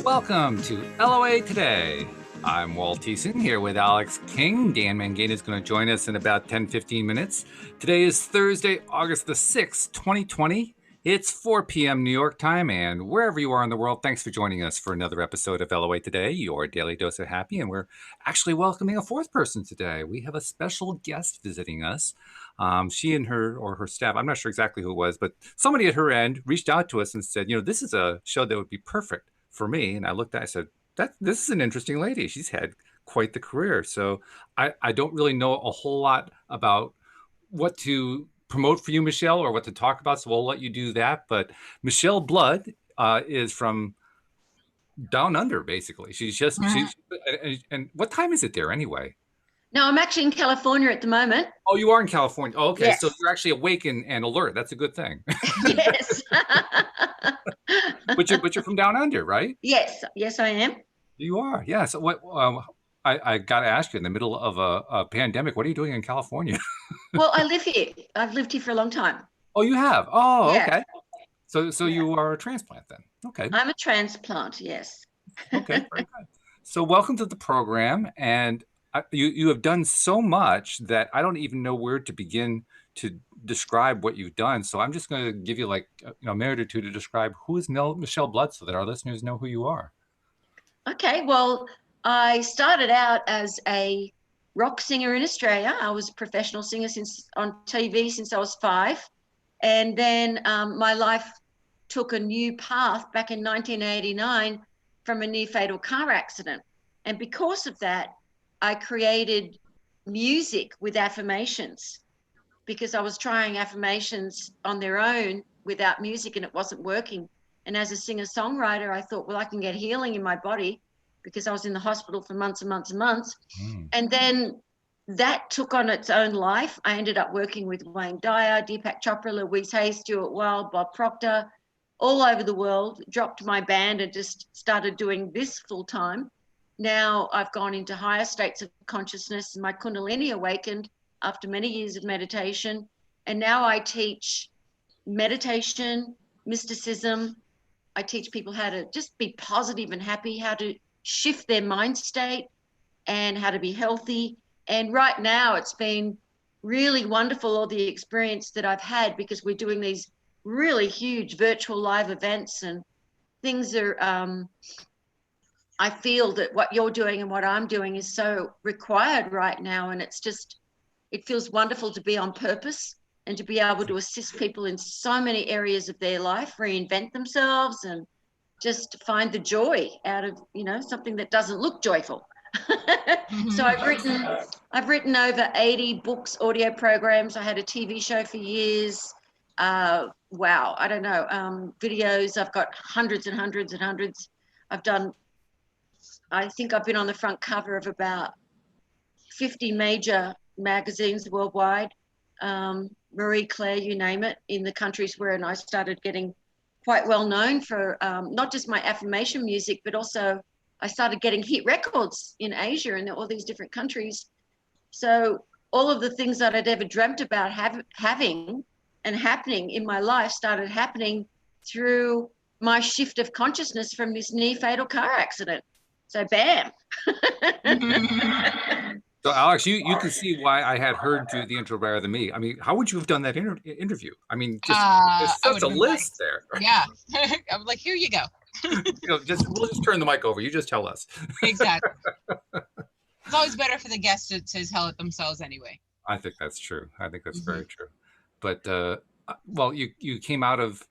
Welcome to LOA Today. I'm Walt Thiessen here with Alex King. Dan Mangane is going to join us in about 10-15 minutes. Today is Thursday, August the 6th, 2020. It's 4 p.m. New York time, and wherever you are in the world, thanks for joining us for another episode of LOA Today, your daily dose of happy. And we're actually welcoming a fourth person today. We have a special guest visiting us. She and her staff, I'm not sure exactly who it was, but somebody at her end reached out to us and said, this is a show that would be perfect for me. And I looked at it, I said, this is an interesting lady. She's had quite the career. So I don't really know a whole lot about what to promote for you, Michelle, or what to talk about. So we'll let you do that. But Michelle Blood is from down under, basically. She's and what time is it there anyway? No, I'm actually in California at the moment. Oh, you are in California. Oh, okay. Yes. So you're actually awake and alert. That's a good thing. Yes. But you're from down under, right? Yes, I am. You are. Yeah. So what I got to ask you, in the middle of a pandemic, what are you doing in California? Well, I live here. I've lived here for a long time. Oh, you have? Oh, Yeah. okay. So you are a transplant then. Okay. I'm a transplant, yes. Okay, very good. So welcome to the program. And you have done so much that I don't even know where to begin to describe what you've done. So I'm just going to give you like a minute or two to describe who is Michelle Bledsoe, so that our listeners know who you are. Okay, well, I started out as a rock singer in Australia. I was a professional singer on TV since I was 5. And then my life took a new path back in 1989 from a near fatal car accident. And because of that, I created music with affirmations, because I was trying affirmations on their own without music and it wasn't working. And as a singer-songwriter, I thought, well, I can get healing in my body, because I was in the hospital for months and months and months. And then that took on its own life. I ended up working with Wayne Dyer, Deepak Chopra, Louise Hay, Stuart Wilde, Bob Proctor, all over the world, dropped my band and just started doing this full time. Now I've gone into higher states of consciousness, and my Kundalini awakened after many years of meditation. And now I teach meditation, mysticism. I teach people how to just be positive and happy, how to shift their mind state, and how to be healthy. And right now it's been really wonderful, all the experience that I've had, because we're doing these really huge virtual live events, and things are, I feel that what you're doing and what I'm doing is so required right now. And it's just, it feels wonderful to be on purpose and to be able to assist people in so many areas of their life, reinvent themselves, and just find the joy out of, something that doesn't look joyful. So I've written over 80 books, audio programs. I had a TV show for years. Wow, I don't know, videos. I've got hundreds and hundreds and hundreds. I think I've been on the front cover of about 50 major magazines worldwide. Marie Claire, you name it, in the countries where I started getting quite well known for not just my affirmation music, but also I started getting hit records in Asia and all these different countries. So all of the things that I'd ever dreamt about having and happening in my life started happening through my shift of consciousness from this near fatal car accident. So bam. So Alex, you can see why I had heard do the intro better than me. I mean, how would you have done that interview? I mean, just there's such a list there. Yeah. I'm like, here you go. We'll just turn the mic over. You just tell us. Exactly. It's always better for the guests to tell it themselves anyway. I think that's true. I think that's very true. But well, you came out of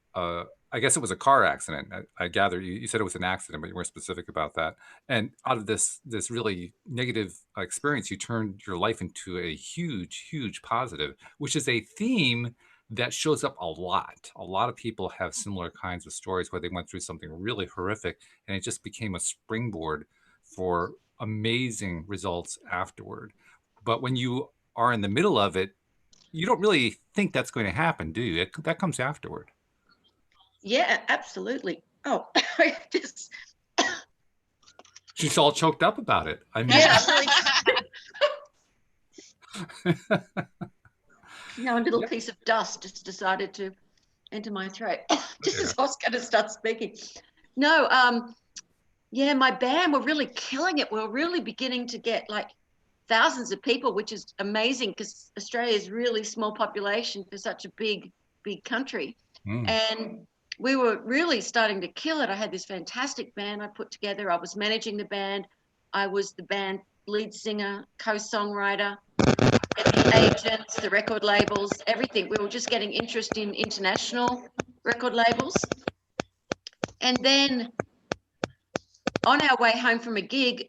I guess it was a car accident. I gather you said it was an accident, but you weren't specific about that. And out of this really negative experience, you turned your life into a huge positive, which is a theme that shows up a lot. A lot of people have similar kinds of stories where they went through something really horrific and it just became a springboard for amazing results afterward. But when you are in the middle of it, you don't really think that's going to happen, do you? That comes afterward. Yeah, absolutely. Oh, She's all choked up about it. I mean, a little piece of dust just decided to enter my throat just as I was going to start speaking. No, yeah, my band were really killing it. We were really beginning to get like thousands of people, which is amazing because Australia is really small population for such a big country. And we were really starting to kill it. I had this fantastic band I put together. I was managing the band. I was the band lead singer, co-songwriter, the agents, the record labels, everything. We were just getting interest in international record labels. And then on our way home from a gig,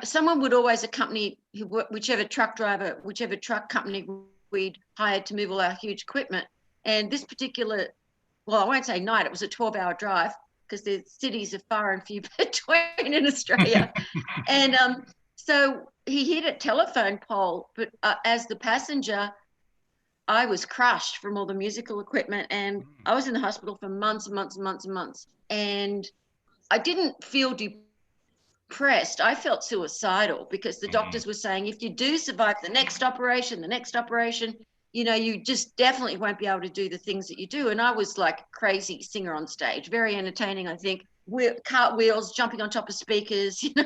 someone would always accompany whichever truck company we'd hired to move all our huge equipment. And this particular, well, I won't say night, it was a 12-hour drive because the cities are far and few between in Australia. And so he hit a telephone pole, but as the passenger, I was crushed from all the musical equipment, and I was in the hospital for months and months and months and months. And I didn't feel depressed. I felt suicidal because the doctors were saying, if you do survive the next operation, you just definitely won't be able to do the things that you do. And I was like a crazy singer on stage, very entertaining, I think. Cartwheels, jumping on top of speakers, Yeah,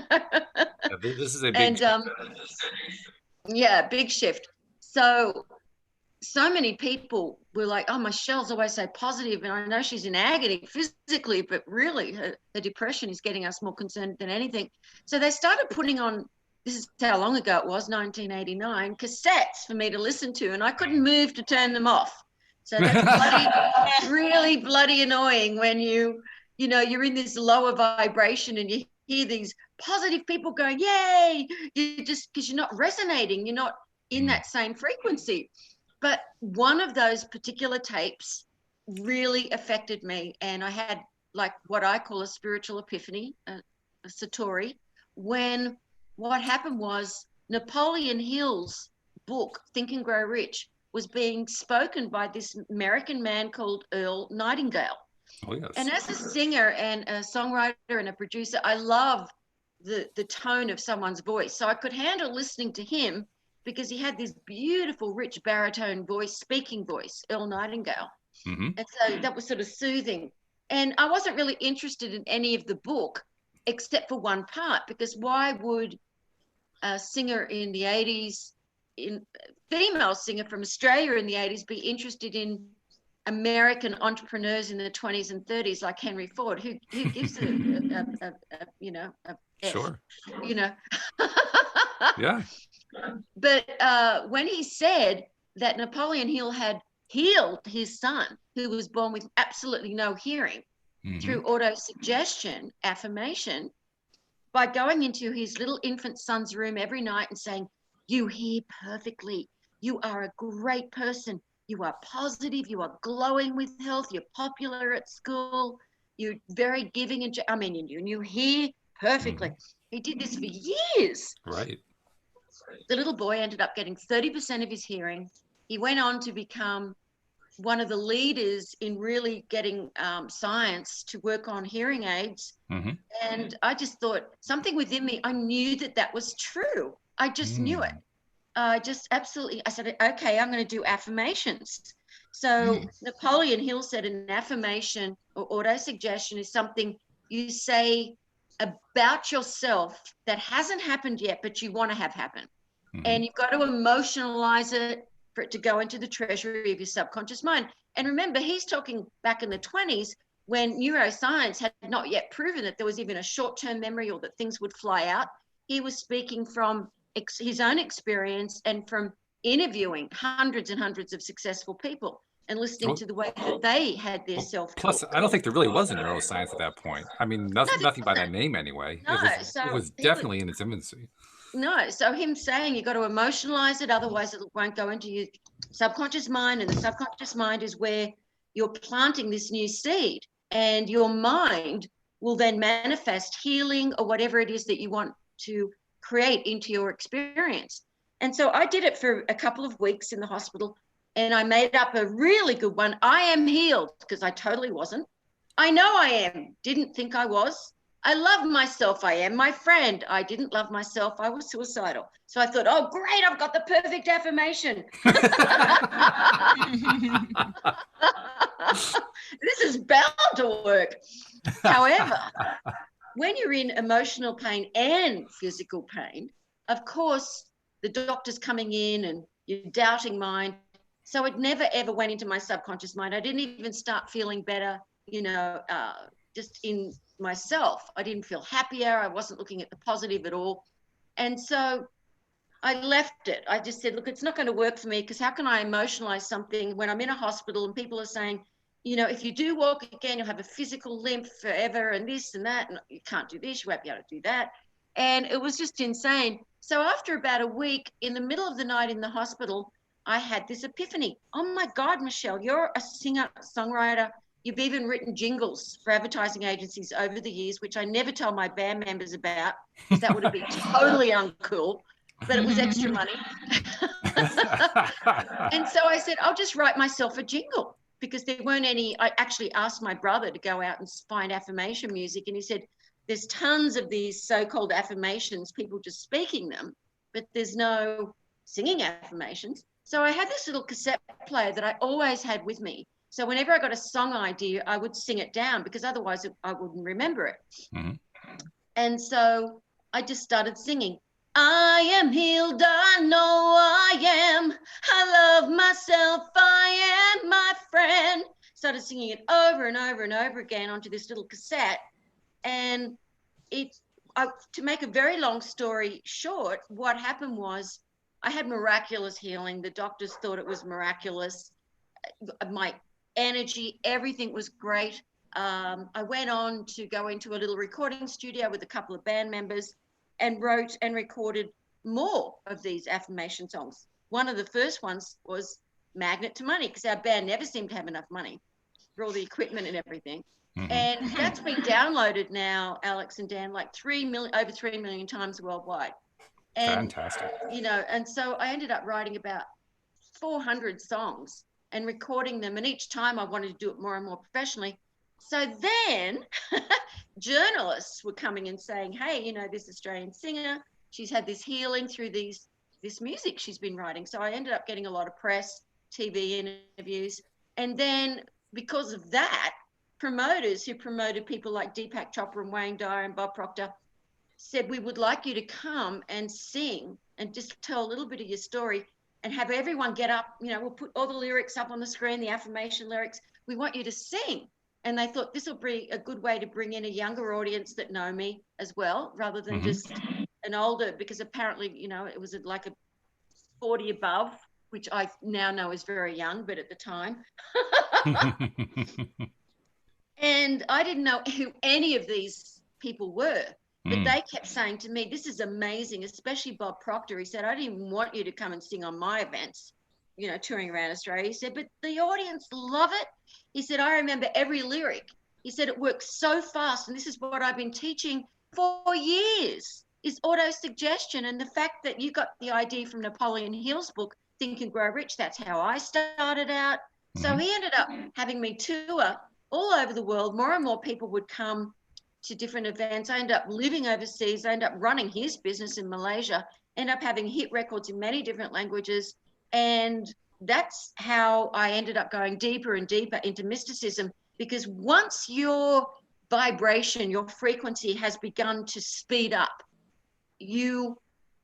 this is a big and yeah, big shift. So many people were like, oh, Michelle's always so positive, and I know she's in agony physically, but really her depression is getting us more concerned than anything. So they started putting on, this is how long ago it was, 1989, cassettes for me to listen to, and I couldn't move to turn them off. So that's really bloody annoying when you're in this lower vibration and you hear these positive people going, yay, you just, because you're not resonating, you're not in that same frequency. But one of those particular tapes really affected me, and I had like what I call a spiritual epiphany, a satori, when what happened was Napoleon Hill's book, Think and Grow Rich, was being spoken by this American man called Earl Nightingale. Oh, yes. And as a singer and a songwriter and a producer, I love the tone of someone's voice. So I could handle listening to him because he had this beautiful, rich baritone voice, speaking voice, Earl Nightingale. And so that was sort of soothing. And I wasn't really interested in any of the book except for one part, because why would a singer in the 80s, female singer from Australia in the 80s, be interested in American entrepreneurs in the 20s and 30s like Henry Ford? Who gives a Sure. F, Yeah. But when he said that Napoleon Hill had healed his son, who was born with absolutely no hearing, through auto-suggestion, affirmation, by going into his little infant son's room every night and saying, you hear perfectly, you are a great person, you are positive, you are glowing with health, you're popular at school, you're very giving, and you hear perfectly. He did this for years. Right. The little boy ended up getting 30% of his hearing. He went on to become one of the leaders in really getting science to work on hearing aids. And I just thought something within me, I knew that was true. I just knew it. Just absolutely. I said, okay, I'm going to do affirmations. So Napoleon Hill said an affirmation or auto-suggestion is something you say about yourself that hasn't happened yet, but you want to have happen. And you've got to emotionalize it for it to go into the treasury of your subconscious mind. And remember, he's talking back in the 20s when neuroscience had not yet proven that there was even a short-term memory or that things would fly out. He was speaking from his own experience and from interviewing hundreds and hundreds of successful people and listening to the way that they had their self-talk. Plus, I don't think there really was a neuroscience at that point. I mean, nothing by that name anyway. No, it was definitely in its infancy. No, so him saying you got to emotionalize it, otherwise it won't go into your subconscious mind, and the subconscious mind is where you're planting this new seed, and your mind will then manifest healing or whatever it is that you want to create into your experience. And so I did it for a couple of weeks in the hospital, and I made up a really good one. I am healed, because I totally wasn't. I know I am, didn't think I was. I love myself, I am my friend. I didn't love myself, I was suicidal. So I thought, oh, great, I've got the perfect affirmation. This is bound to work. However, when you're in emotional pain and physical pain, of course, the doctor's coming in and you're doubting mind. So it never, ever went into my subconscious mind. I didn't even start feeling better, just in myself. I didn't feel happier. I wasn't looking at the positive at all. And so I left it. I just said, look, it's not going to work for me, because how can I emotionalize something when I'm in a hospital and people are saying, if you do walk again, you'll have a physical limp forever and this and that, and you can't do this, you won't be able to do that. And it was just insane. So after about a week, in the middle of the night in the hospital, I had this epiphany. Oh my God, Michelle, you're a singer, songwriter. You've even written jingles for advertising agencies over the years, which I never tell my band members about, because that would have been totally uncool, but it was extra money. And so I said, I'll just write myself a jingle, because there weren't any. I actually asked my brother to go out and find affirmation music, and he said, there's tons of these so-called affirmations, people just speaking them, but there's no singing affirmations. So I had this little cassette player that I always had with me. So whenever I got a song idea, I would sing it down, because otherwise I wouldn't remember it. Mm-hmm. And so I just started singing. I am healed, I know I am. I love myself, I am my friend. Started singing it over and over and over again onto this little cassette. And to make a very long story short, what happened was I had miraculous healing. The doctors thought it was miraculous. My energy, everything was great. I went on to go into a little recording studio with a couple of band members and wrote and recorded more of these affirmation songs. One of the first ones was Magnet to Money, because our band never seemed to have enough money for all the equipment and everything. Mm-hmm. And that's been downloaded now, Alex and Dan, like over 3 million times worldwide. And, fantastic. And so I ended up writing about 400 songs and recording them. And each time I wanted to do it more and more professionally. So then journalists were coming and saying, hey, this Australian singer, she's had this healing through this music she's been writing. So I ended up getting a lot of press, TV interviews. And then because of that, promoters who promoted people like Deepak Chopra and Wayne Dyer and Bob Proctor said, we would like you to come and sing and just tell a little bit of your story and have everyone get up. We'll put all the lyrics up on the screen, the affirmation lyrics. We want you to sing. And they thought this will be a good way to bring in a younger audience that know me as well, rather than just an older, because apparently, it was like a 40 above, which I now know is very young, but at the time. And I didn't know who any of these people were, but they kept saying to me, this is amazing, especially Bob Proctor. He said, I didn't even want you to come and sing on my events, touring around Australia. He said, but the audience love it. He said, I remember every lyric. He said, it works so fast. And this is what I've been teaching for years, is auto-suggestion. And the fact that you got the idea from Napoleon Hill's book, Think and Grow Rich, that's how I started out. So he ended up having me tour all over the world. More and more people would come to different events. I ended up living overseas. I ended up running his business in Malaysia, ended up having hit records in many different languages. And that's how I ended up going deeper and deeper into mysticism, because once your vibration, your frequency has begun to speed up, you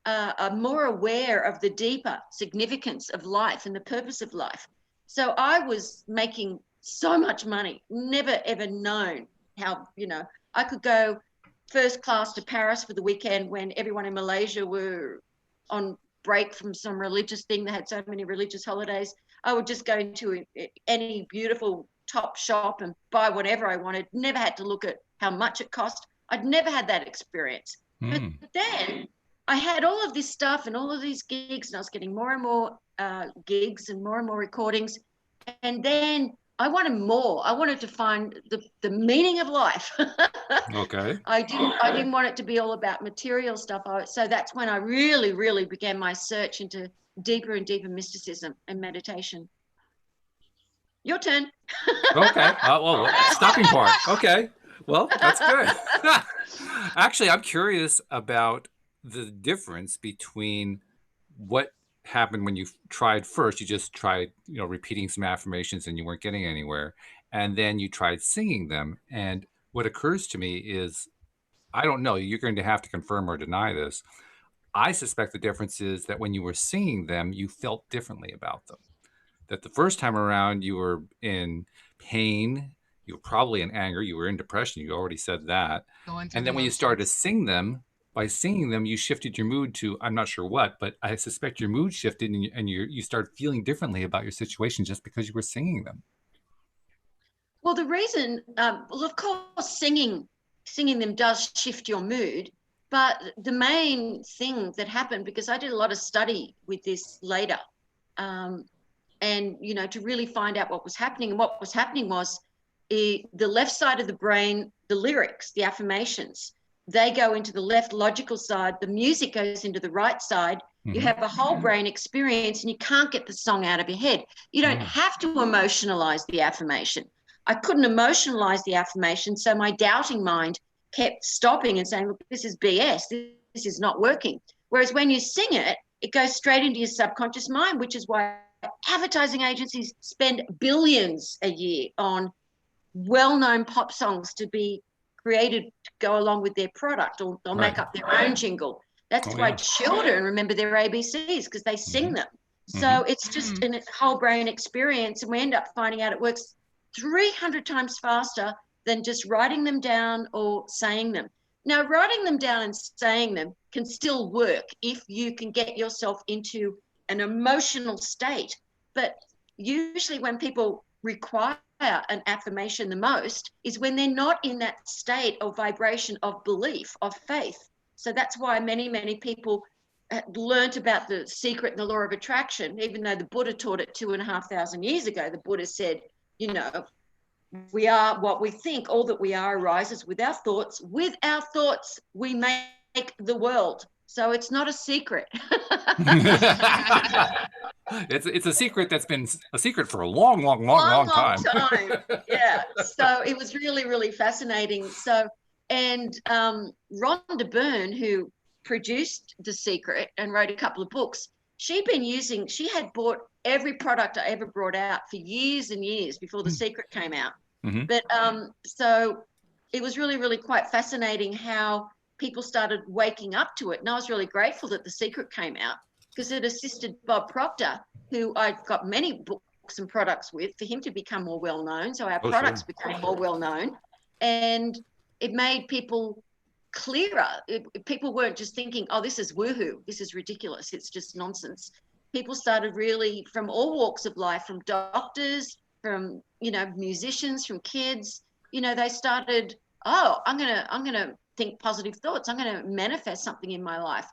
are more aware of the deeper significance of life and the purpose of life. So I was making so much money, never ever known how, I could go first class to Paris for the weekend when everyone in Malaysia were on break from some religious thing. They had so many religious holidays. I would just go into any beautiful top shop and buy whatever I wanted. Never had to look at how much it cost. I'd never had that experience. But then I had all of this stuff and all of these gigs, and I was getting more and more gigs and more recordings. And then I wanted more. I wanted to find the meaning of life. Okay. I didn't want it to be all about material stuff. So that's when I really, really began my search into deeper and deeper mysticism and meditation. Your turn. Okay. Well, stopping part. Okay. Well, that's good. Actually, I'm curious about the difference between what happened when you tried first. You just tried, repeating some affirmations and you weren't getting anywhere. And then you tried singing them. And what occurs to me is I don't know. You're going to have to confirm or deny this. I suspect the difference is that when you were singing them, you felt differently about them. That the first time around you were in pain, you were probably in anger, you were in depression, you already said that. Going through And the then when you started to motions. sing them, by singing them, you shifted your mood to, I'm not sure what, but I suspect your mood shifted and you started feeling differently about your situation just because you were singing them. Well, the reason, well, of course, singing them does shift your mood, but the main thing that happened, because I did a lot of study with this later, and to really find out what was happening. And what was happening was the left side of the brain, the lyrics, the affirmations, they go into the left logical side, the music goes into the right side. You have a whole brain experience and you can't get the song out of your head. You don't have to emotionalize the affirmation. I couldn't emotionalize the affirmation, so my doubting mind kept stopping and saying, look, this is BS, this is not working. Whereas when you sing it, it goes straight into your subconscious mind, which is why advertising agencies spend billions a year on well-known pop songs to be created to go along with their product, or they'll make up their own jingle. That's why children remember their ABCs, because they sing them. So it's just a whole brain experience, and we end up finding out it works 300 times faster than just writing them down or saying them. Now, writing them down and saying them can still work if you can get yourself into an emotional state. But usually when people require an affirmation the most is when they're not in that state of vibration, of belief, of faith. So that's why many, many people learned about the secret and the law of attraction, even though the Buddha taught it 2,500 years ago. The Buddha said, we are what we think. All that we are arises with our thoughts. With our thoughts, we make the world. So it's not a secret. It's a secret that's been a secret for a long time. Yeah. So it was really, really fascinating. So, and Rhonda Byrne, who produced The Secret and wrote a couple of books, she had bought every product I ever brought out for years and years before The Secret came out. But so it was really, really quite fascinating how people started waking up to it. And I was really grateful that The Secret came out, because it assisted Bob Proctor, who I got many books and products with, for him to become more well-known. So our products became more well-known, and it made people clearer. People weren't just thinking, oh, this is woohoo, this is ridiculous, it's just nonsense. People started really, from all walks of life, from doctors, from musicians, from kids, they started, oh, I'm gonna think positive thoughts, I'm gonna manifest something in my life.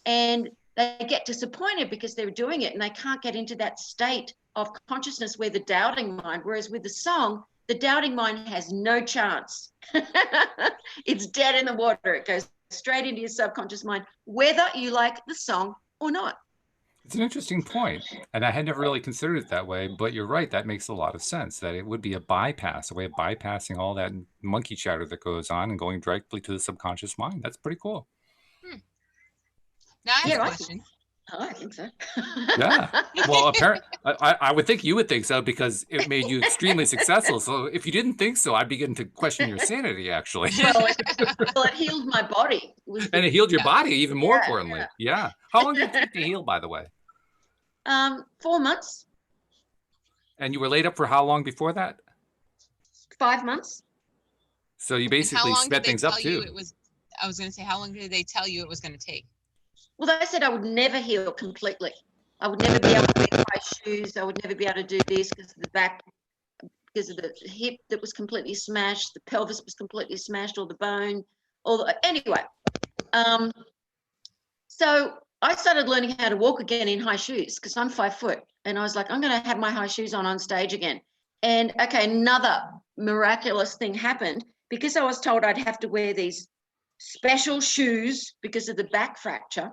And they get disappointed because they're doing it and they can't get into that state of consciousness where the doubting mind, whereas with the song, the doubting mind has no chance. It's dead in the water. It goes straight into your subconscious mind, whether you like the song or not. It's an interesting point, and I had never really considered it that way, but you're right, that makes a lot of sense, that it would be a bypass, a way of bypassing all that monkey chatter that goes on and going directly to the subconscious mind. That's pretty cool. Now I have a question. I think so. Yeah. Well, apparently, I would think you would think so, because it made you extremely successful. So if you didn't think so, I'd begin to question your sanity, actually. Well, it healed my body. And it healed your body, even more importantly. Yeah. How long did it take to heal, by the way? 4 months. And you were laid up for how long before that? 5 months. So you basically sped things up too. I was going to say, how long did they tell you it was going to take? Well, they said I would never heal completely. I would never be able to wear high shoes. I would never be able to do this because of the back, because of the hip that was completely smashed. The pelvis was completely smashed, or the bone. Anyway, so I started learning how to walk again in high shoes, because I'm 5 foot. And I was like, I'm going to have my high shoes on stage again. And okay, another miraculous thing happened, because I was told I'd have to wear these special shoes because of the back fracture.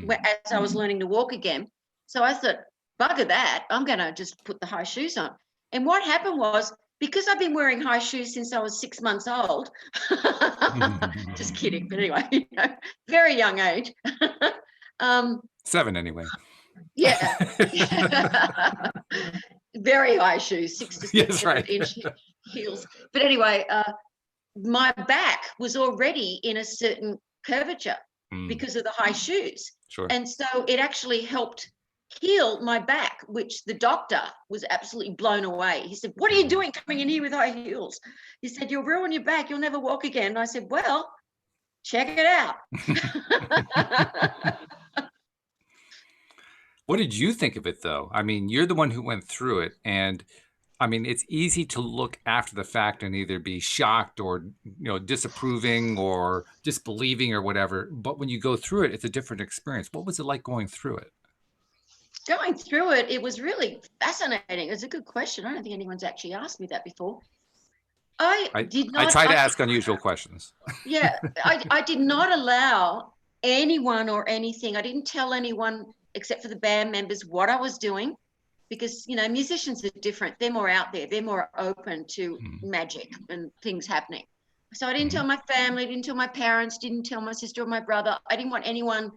As I was learning to walk again. So I thought, bugger that, I'm going to just put the high shoes on. And what happened was, because I've been wearing high shoes since I was 6 months old, just kidding, but anyway, very young age. 7 anyway. Yeah. Very high shoes, 6 to 7 inch heels. But anyway, my back was already in a certain curvature because of the high shoes. Sure. And so it actually helped heal my back, which the doctor was absolutely blown away. He said, "What are you doing coming in here with high heels?" He said, "You'll ruin your back. You'll never walk again." And I said, "Well, check it out." What did you think of it, though? I mean, you're the one who went through it, and I mean, it's easy to look after the fact and either be shocked or, disapproving or disbelieving or whatever. But when you go through it, it's a different experience. What was it like going through it? Going through it, it was really fascinating. It's a good question. I don't think anyone's actually asked me that before. I try to ask unusual questions. Yeah, I did not allow anyone or anything. I didn't tell anyone except for the band members what I was doing, because musicians are different. They're more out there. They're more open to magic and things happening. So I didn't tell my family, didn't tell my parents, didn't tell my sister or my brother. I didn't want anyone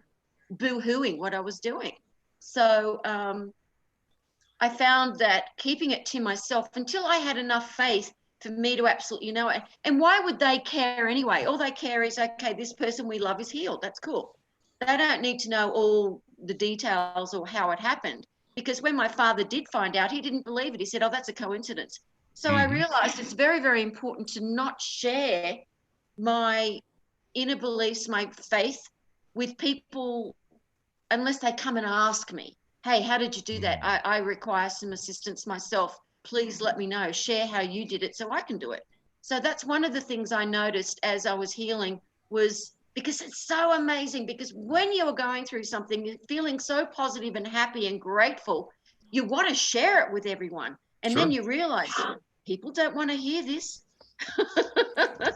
boo-hooing what I was doing. So I found that keeping it to myself until I had enough faith for me to absolutely know it. And why would they care anyway? All they care is, okay, this person we love is healed. That's cool. They don't need to know all the details or how it happened. Because when my father did find out, he didn't believe it. He said, "Oh, that's a coincidence." So I realized it's very, very important to not share my inner beliefs, my faith with people unless they come and ask me, "Hey, how did you do that? I require some assistance myself. Please let me know. Share how you did it so I can do it." So that's one of the things I noticed as I was healing, was because it's so amazing, because when you're going through something, you're feeling so positive and happy and grateful, you want to share it with everyone. And then you realize people don't want to hear this.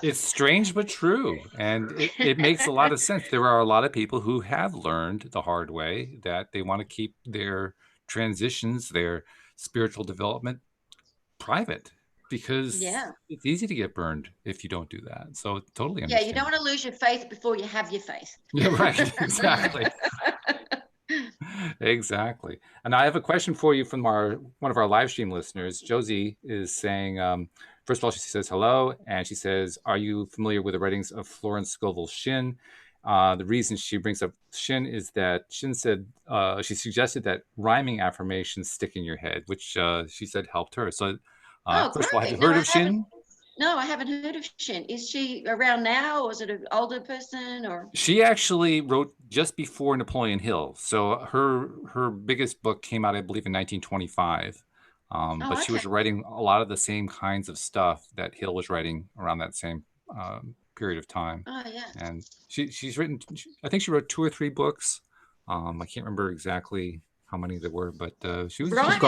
It's strange but true, and it makes a lot of sense. There are a lot of people who have learned the hard way that they want to keep their transitions, their spiritual development private, because it's easy to get burned if you don't do that. So totally understand. Yeah, you don't want to lose your faith before you have your faith. Yeah, right. Exactly. Exactly. And I have a question for you from one of our live stream listeners. Josie is saying, first of all, she says hello, and she says, "Are you familiar with the writings of Florence Scovel Shinn?" The reason she brings up Shinn is that Shinn said she suggested that rhyming affirmations stick in your head, which she said helped her. So, first of all, have you heard of Shinn? No, I haven't heard of Shinn. Is she around now, or is it an older person? Or she actually wrote just before Napoleon Hill. So her biggest book came out, I believe, in 1925. But she was writing a lot of the same kinds of stuff that Hill was writing around that same period of time. Oh yeah. And she's written, I think she wrote 2 or 3 books. I can't remember exactly how many there were, but she's got a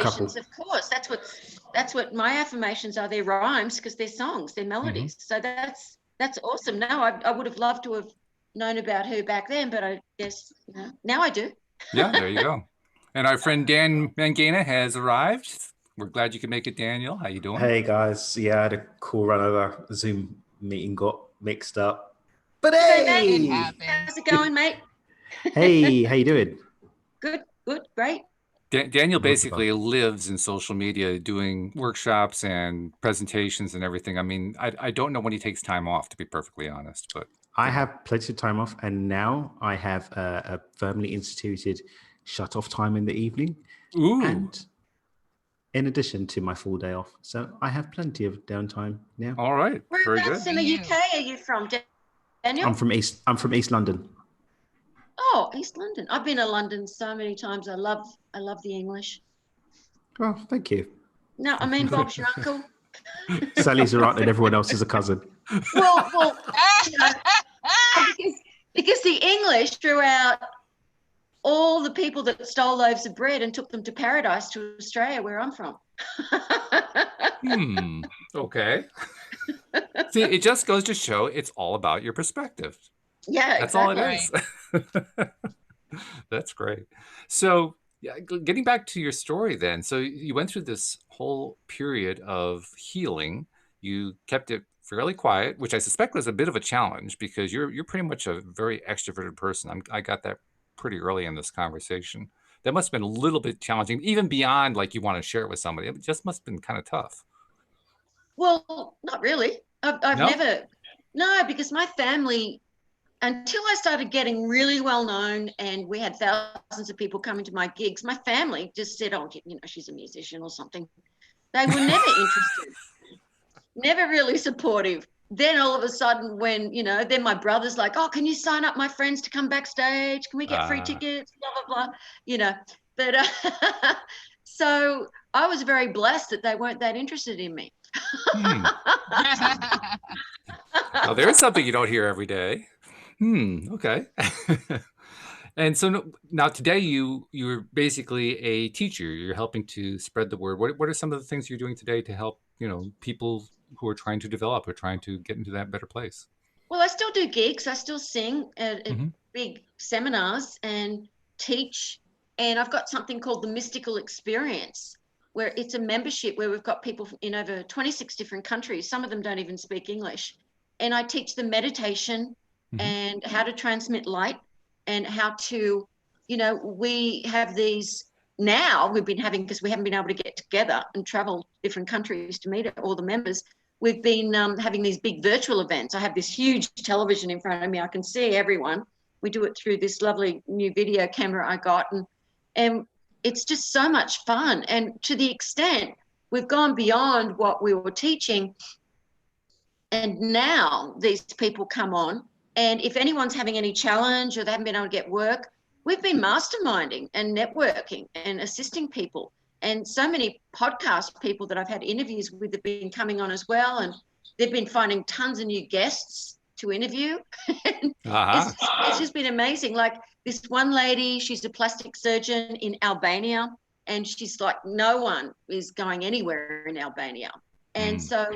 couple. Of course, that's what my affirmations are. They're rhymes because they're songs, they're melodies. So that's awesome. Now I would have loved to have known about her back then, but I guess now I do. Yeah, there you go. And our friend Dan Mangana has arrived. We're glad you could make it, Daniel. How you doing? Hey guys, yeah, I had a cool run over. The Zoom meeting got mixed up, but hey, how's it going, mate? Hey, how you doing? Good, great. Daniel basically lives in social media, doing workshops and presentations and everything. I mean, I don't know when he takes time off, to be perfectly honest, but I have plenty of time off, and now I have a firmly instituted shut-off time in the evening. Ooh. And in addition to my full day off, so I have plenty of downtime now. All right, very good. Whereabouts in the UK are you from, Daniel? I'm from East London. Oh, East London. I've been to London so many times. I love the English. Well, thank you. No, I mean, Bob's your uncle. Sally's her aunt and everyone else is a cousin. Well, because the English threw out all the people that stole loaves of bread and took them to paradise, to Australia, where I'm from. Okay. See, it just goes to show it's all about your perspective. Yeah, that's all it is. That's great. So, getting back to your story then. So you went through this whole period of healing. You kept it fairly quiet, which I suspect was a bit of a challenge because you're pretty much a very extroverted person. I got that pretty early in this conversation. That must have been a little bit challenging, even beyond like you want to share it with somebody. It just must have been kind of tough. Well, not really. I've No? never, no, because my family, until I started getting really well known and we had thousands of people coming to my gigs, my family just said, oh, you know, she's a musician or something. They were never interested, never really supportive. Then all of a sudden, when, you know, then my brother's like, oh, can you sign up my friends to come backstage? Can we get free tickets? Blah, blah, blah, you know. But so I was very blessed that they weren't that interested in me. Now, there's something you don't hear every day. Okay. And so now today you're basically a teacher. You're helping to spread the word. What are some of the things you're doing today to help, you know, people who are trying to develop or trying to get into that better place? Well, I still do gigs. I still sing at Mm-hmm. big seminars and teach. And I've got something called the Mystical Experience, where it's a membership where we've got people in over 26 different countries. Some of them don't even speak English. And I teach them meditation and how to transmit light and how to, you know, we have these now we've been having, because we haven't been able to get together and travel different countries to meet all the members. We've been having these big virtual events. I have this huge television in front of me. I can see everyone. We do it through this lovely new video camera I got. And it's just so much fun. And to the extent we've gone beyond what we were teaching. And now these people come on. And if anyone's having any challenge or they haven't been able to get work, we've been masterminding and networking and assisting people. And so many podcast people that I've had interviews with have been coming on as well. And they've been finding tons of new guests to interview. It's just been amazing. Like this one lady, she's a plastic surgeon in Albania. And she's like, no one is going anywhere in Albania. And so,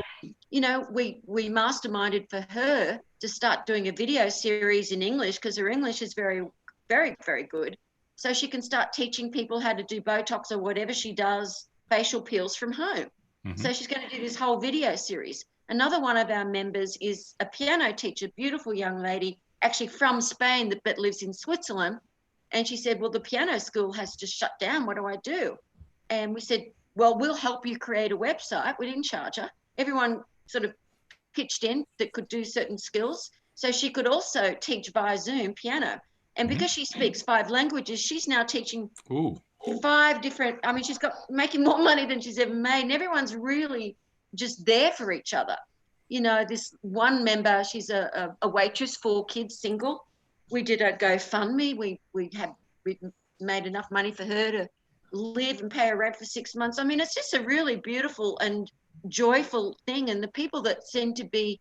you know, we masterminded for her to start doing a video series in English, because her English is very, very, very good. So she can start teaching people how to do Botox or whatever she does, facial peels from home. So she's going to do this whole video series. Another one of our members is a piano teacher, beautiful young lady, actually from Spain, but lives in Switzerland. And she said, well, the piano school has just shut down. What do I do? And we said, well, we'll help you create a website. We didn't charge her. Everyone sort of pitched in that could do certain skills. So she could also teach via Zoom piano. And because she speaks 5 languages, she's now teaching 5 different, I mean, she's got making more money than she's ever made. And everyone's really just there for each other. You know, this one member, she's a waitress, 4 kids, single. We did a GoFundMe. We made enough money for her to live and pay her rent for 6 months. I mean, it's just a really beautiful and joyful thing. And the people that seem to be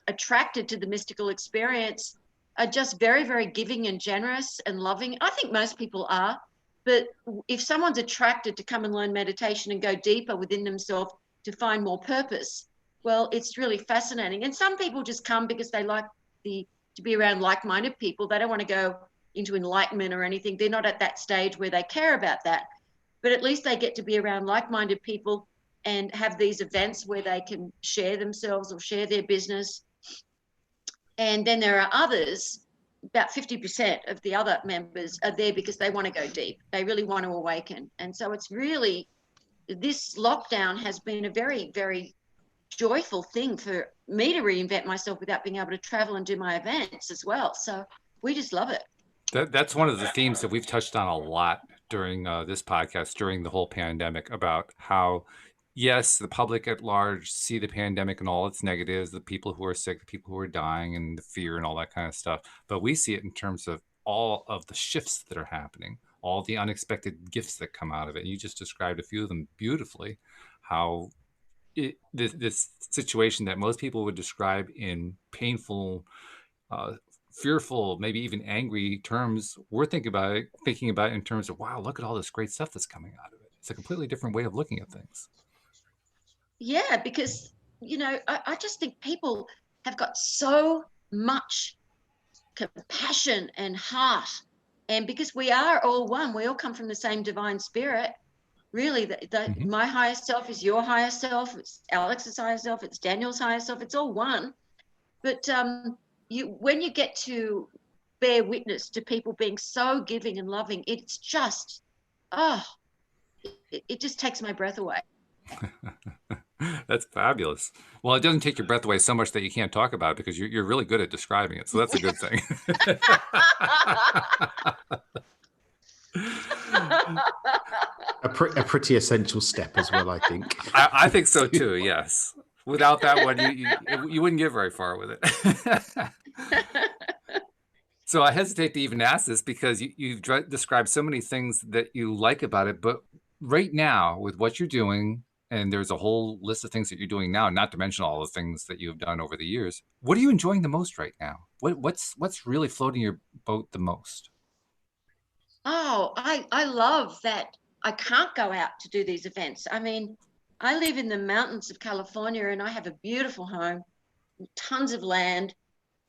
attracted to the mystical experience are just very, very giving and generous and loving. I think most people are. But if someone's attracted to come and learn meditation and go deeper within themselves to find more purpose, well, it's really fascinating. And some people just come because they like to be around like-minded people. They don't want to go into enlightenment or anything. They're not at that stage where they care about that. But at least they get to be around like-minded people and have these events where they can share themselves or share their business. And then there are others, about 50% of the other members are there because they want to go deep. They really want to awaken. And so it's really, this lockdown has been a very, very joyful thing for me to reinvent myself without being able to travel and do my events as well. So we just love it. That's one of the themes that we've touched on a lot during this podcast, during the whole pandemic, about how, yes, the public at large see the pandemic and all its negatives, the people who are sick, the people who are dying, and the fear and all that kind of stuff. But we see it in terms of all of the shifts that are happening, all the unexpected gifts that come out of it. And you just described a few of them beautifully, how this situation that most people would describe in painful, fearful, maybe even angry terms, we're thinking about it in terms of, wow, look at all this great stuff that's coming out of it. It's a completely different way of looking at things. Yeah, because, you know, I just think people have got so much compassion and heart. And because we are all one, we all come from the same divine spirit. Really, my higher self is your higher self. It's Alex's higher self. It's Daniel's higher self. It's all one. But when you get to bear witness to people being so giving and loving, it's just, it just takes my breath away. That's fabulous. Well, it doesn't take your breath away so much that you can't talk about it because you're really good at describing it. So that's a good thing. A pretty essential step as well, I think. I think so too. Yes. Without that one, you wouldn't get very far with it. So I hesitate to even ask this because you've described so many things that you like about it. But right now, with what you're doing, and there's a whole list of things that you're doing now, not to mention all the things that you've done over the years. What are you enjoying the most right now? What's really floating your boat the most? Oh, I love that I can't go out to do these events. I mean, I live in the mountains of California and I have a beautiful home, tons of land,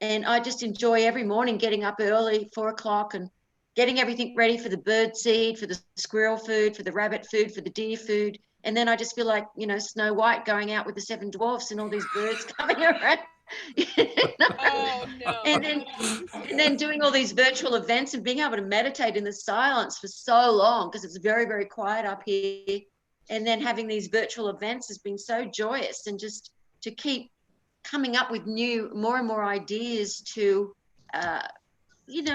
and I just enjoy every morning getting up early, 4 o'clock, and getting everything ready for the bird seed, for the squirrel food, for the rabbit food, for the deer food. And then I just feel like, Snow White going out with the 7 dwarfs and all these birds coming around. Oh no. And then doing all these virtual events and being able to meditate in the silence for so long, because it's very, very quiet up here. And then having these virtual events has been so joyous, and just to keep coming up with more and more ideas to,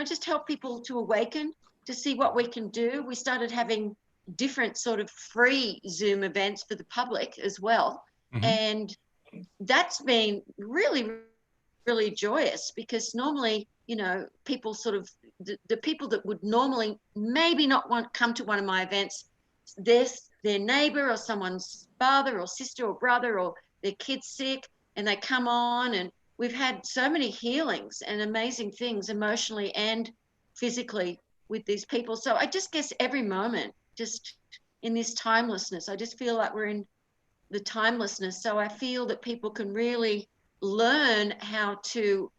just help people to awaken, to see what we can do. We started having different sort of free Zoom events for the public as well. Mm-hmm. And that's been really, really joyous, because normally, people sort of, the people that would normally maybe not come to one of my events, their neighbor or someone's father or sister or brother or their kid's sick, and they come on, and we've had so many healings and amazing things emotionally and physically with these people. So I just guess every moment, just in this timelessness, I just feel like we're in the timelessness. So I feel that people can really learn how to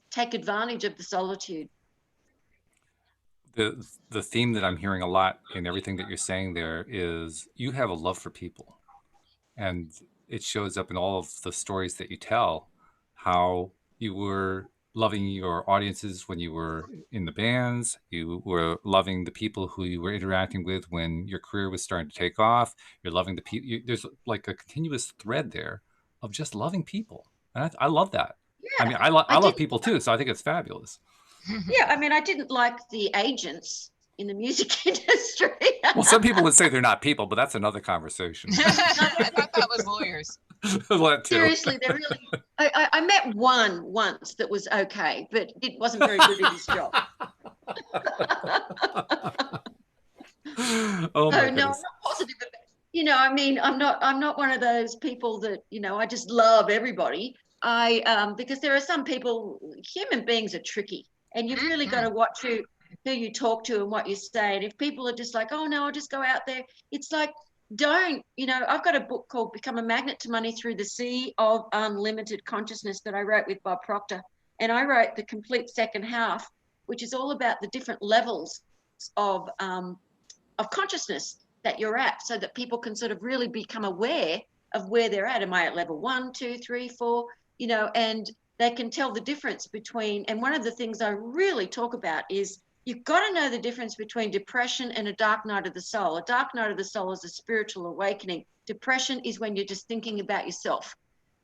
take advantage of the solitude. The theme that I'm hearing a lot in everything that you're saying there is you have a love for people. And it shows up in all of the stories that you tell, how you were loving your audiences when you were in the bands, you were loving the people who you were interacting with when your career was starting to take off, you're loving the people. There's like a continuous thread there of just loving people. And I love that. Yeah, I mean, I love people too, so I think it's fabulous. Yeah, I mean, I didn't like the agents in the music industry. Well, some people would say they're not people, but that's another conversation. I thought that was lawyers. Seriously, they're really. I met one once that was okay, but it wasn't very good at his job. Oh my No, I'm not positive about. I mean, I'm not one of those people that I just love everybody. Because there are some people, human beings are tricky, and you've really got to watch who you talk to and what you say. And if people are just like, oh no, I'll just go out there, it's like, don't. I've got a book called Become a Magnet to Money Through the Sea of Unlimited Consciousness that I wrote with Bob Proctor, and I wrote the complete second half, which is all about the different levels of consciousness that you're at, so that people can sort of really become aware of where they're at. Am I at level 1, 2, 3, 4? And they can tell the difference between, and one of the things I really talk about is you've got to know the difference between depression and a dark night of the soul. A dark night of the soul is a spiritual awakening. Depression is when you're just thinking about yourself.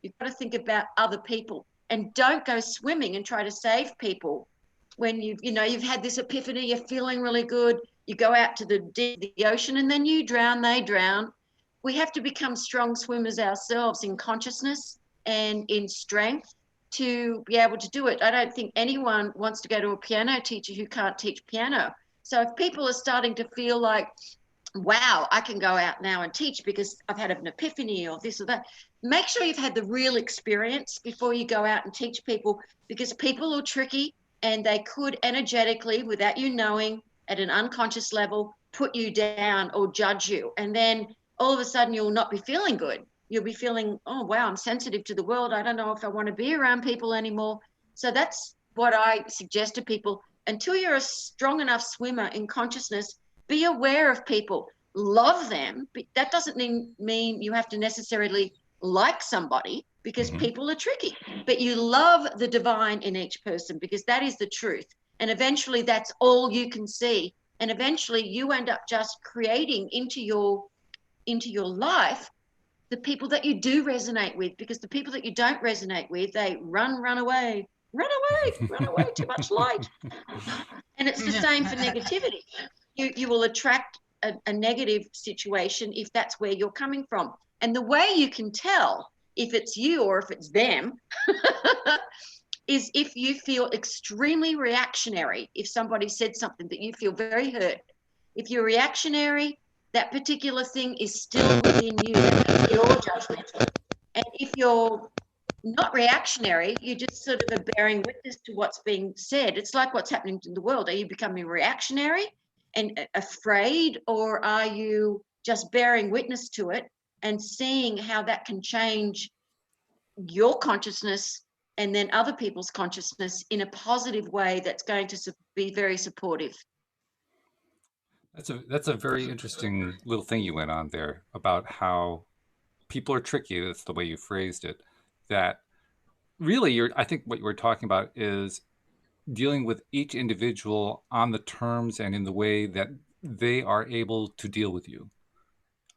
You've got to think about other people, and don't go swimming and try to save people when you've had this epiphany, you're feeling really good, you go out to the ocean, and then you drown, they drown. We have to become strong swimmers ourselves in consciousness and in strength to be able to do it. I don't think anyone wants to go to a piano teacher who can't teach piano. So if people are starting to feel like, wow, I can go out now and teach because I've had an epiphany or this or that, make sure you've had the real experience before you go out and teach people, because people are tricky and they could energetically, without you knowing, at an unconscious level, put you down or judge you. And then all of a sudden you'll not be feeling good. You'll be feeling, oh, wow, I'm sensitive to the world. I don't know if I want to be around people anymore. So that's what I suggest to people. Until you're a strong enough swimmer in consciousness, be aware of people, love them. But that doesn't mean you have to necessarily like somebody, because people are tricky. But you love the divine in each person, because that is the truth. And eventually that's all you can see. And eventually you end up just creating into your life the people that you do resonate with, because the people that you don't resonate with, they run away, run away, too much light. And it's the same for negativity. You will attract a negative situation if that's where you're coming from. And the way you can tell if it's you or if it's them is if you feel extremely reactionary. If somebody said something that you feel very hurt, if you're reactionary, that particular thing is still within you. That means you're judgmental. And if you're not reactionary, you just sort of are bearing witness to what's being said. It's like what's happening in the world. Are you becoming reactionary and afraid, or are you just bearing witness to it and seeing how that can change your consciousness and then other people's consciousness in a positive way that's going to be very supportive? That's a very interesting little thing you went on there about how people are tricky. That's the way you phrased it. That really, I think what you were talking about is dealing with each individual on the terms and in the way that they are able to deal with you.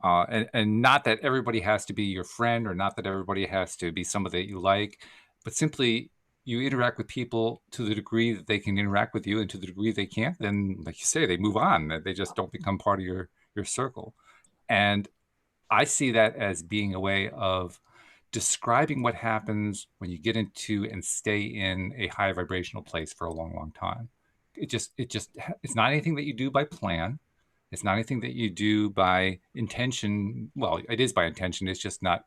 And not that everybody has to be your friend, or not that everybody has to be somebody that you like, but simply you interact with people to the degree that they can interact with you, and to the degree they can't, then, like you say, they move on. They just don't become part of your circle. And I see that as being a way of describing what happens when you get into and stay in a high vibrational place for a long, long time. It's not anything that you do by plan. It's not anything that you do by intention. Well, it is by intention. It's just not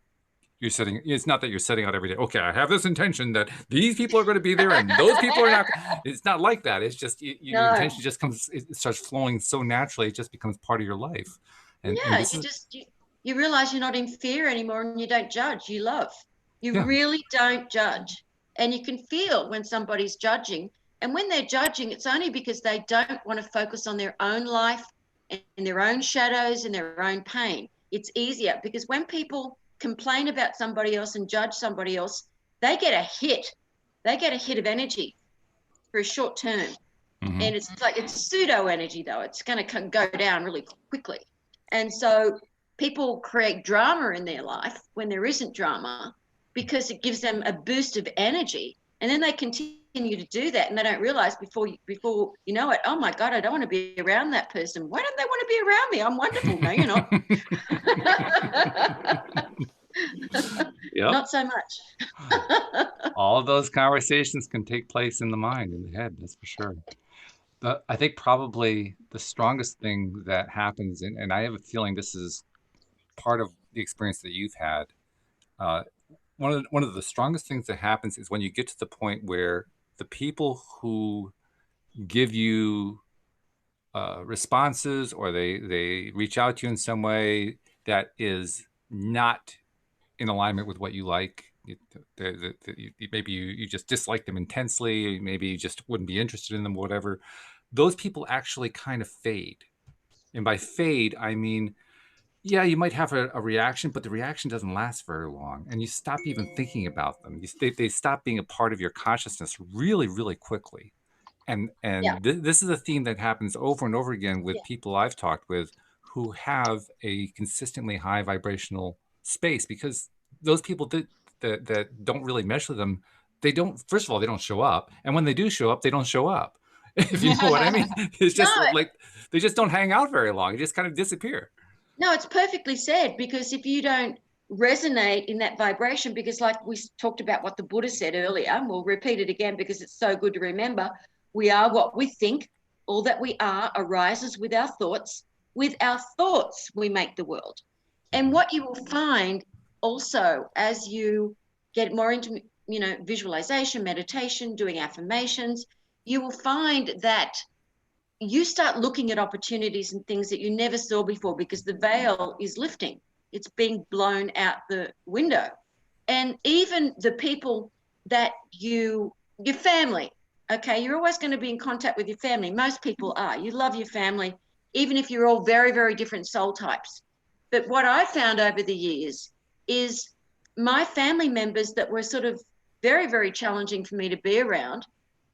it's not that you're setting out every day, okay, I have this intention that these people are going to be there and those people are not. It's not like that. It's just your intention just comes, it starts flowing so naturally, it just becomes part of your life. And you realize you're not in fear anymore, and you don't judge, you love. You really don't judge. And you can feel when somebody's judging. And when they're judging, it's only because they don't want to focus on their own life and their own shadows and their own pain. It's easier because when people complain about somebody else and judge somebody else, they get a hit. They get a hit of energy for a short term. Mm-hmm. And it's like, it's pseudo energy though. It's going to go down really quickly. And so people create drama in their life when there isn't drama, because it gives them a boost of energy. And then they continue to do that, and they don't realize before you know it, oh my God, I don't want to be around that person. Why don't they want to be around me? I'm wonderful. No, you're not. Yep. Not so much. All of those conversations can take place in the mind, in the head, that's for sure. But I think probably the strongest thing that happens, and I have a feeling this is part of the experience that you've had, one of the strongest things that happens is when you get to the point where the people who give you responses, or they reach out to you in some way that is not in alignment with what you like, maybe you just dislike them intensely, maybe you just wouldn't be interested in them, whatever, those people actually kind of fade. And by fade, I mean, yeah, you might have a reaction, but the reaction doesn't last very long, and you stop even thinking about them. They stop being a part of your consciousness really, really quickly. And this is a theme that happens over and over again with people I've talked with who have a consistently high vibrational space, because those people that don't really measure them, they don't, first of all, they don't show up. And when they do show up, they don't show up. If you know what I mean. It's just like, they just don't hang out very long. They just kind of disappear. No, it's perfectly said, because if you don't resonate in that vibration, because like we talked about what the Buddha said earlier, and we'll repeat it again because it's so good to remember, we are what we think. All that we are arises with our thoughts. With our thoughts, we make the world. And what you will find also as you get more into, visualization, meditation, doing affirmations, you will find that you start looking at opportunities and things that you never saw before, because the veil is lifting. It's being blown out the window. And even the people that your family, okay, you're always going to be in contact with your family. Most people are. You love your family, even if you're all very, very different soul types. But what I found over the years is my family members that were sort of very, very challenging for me to be around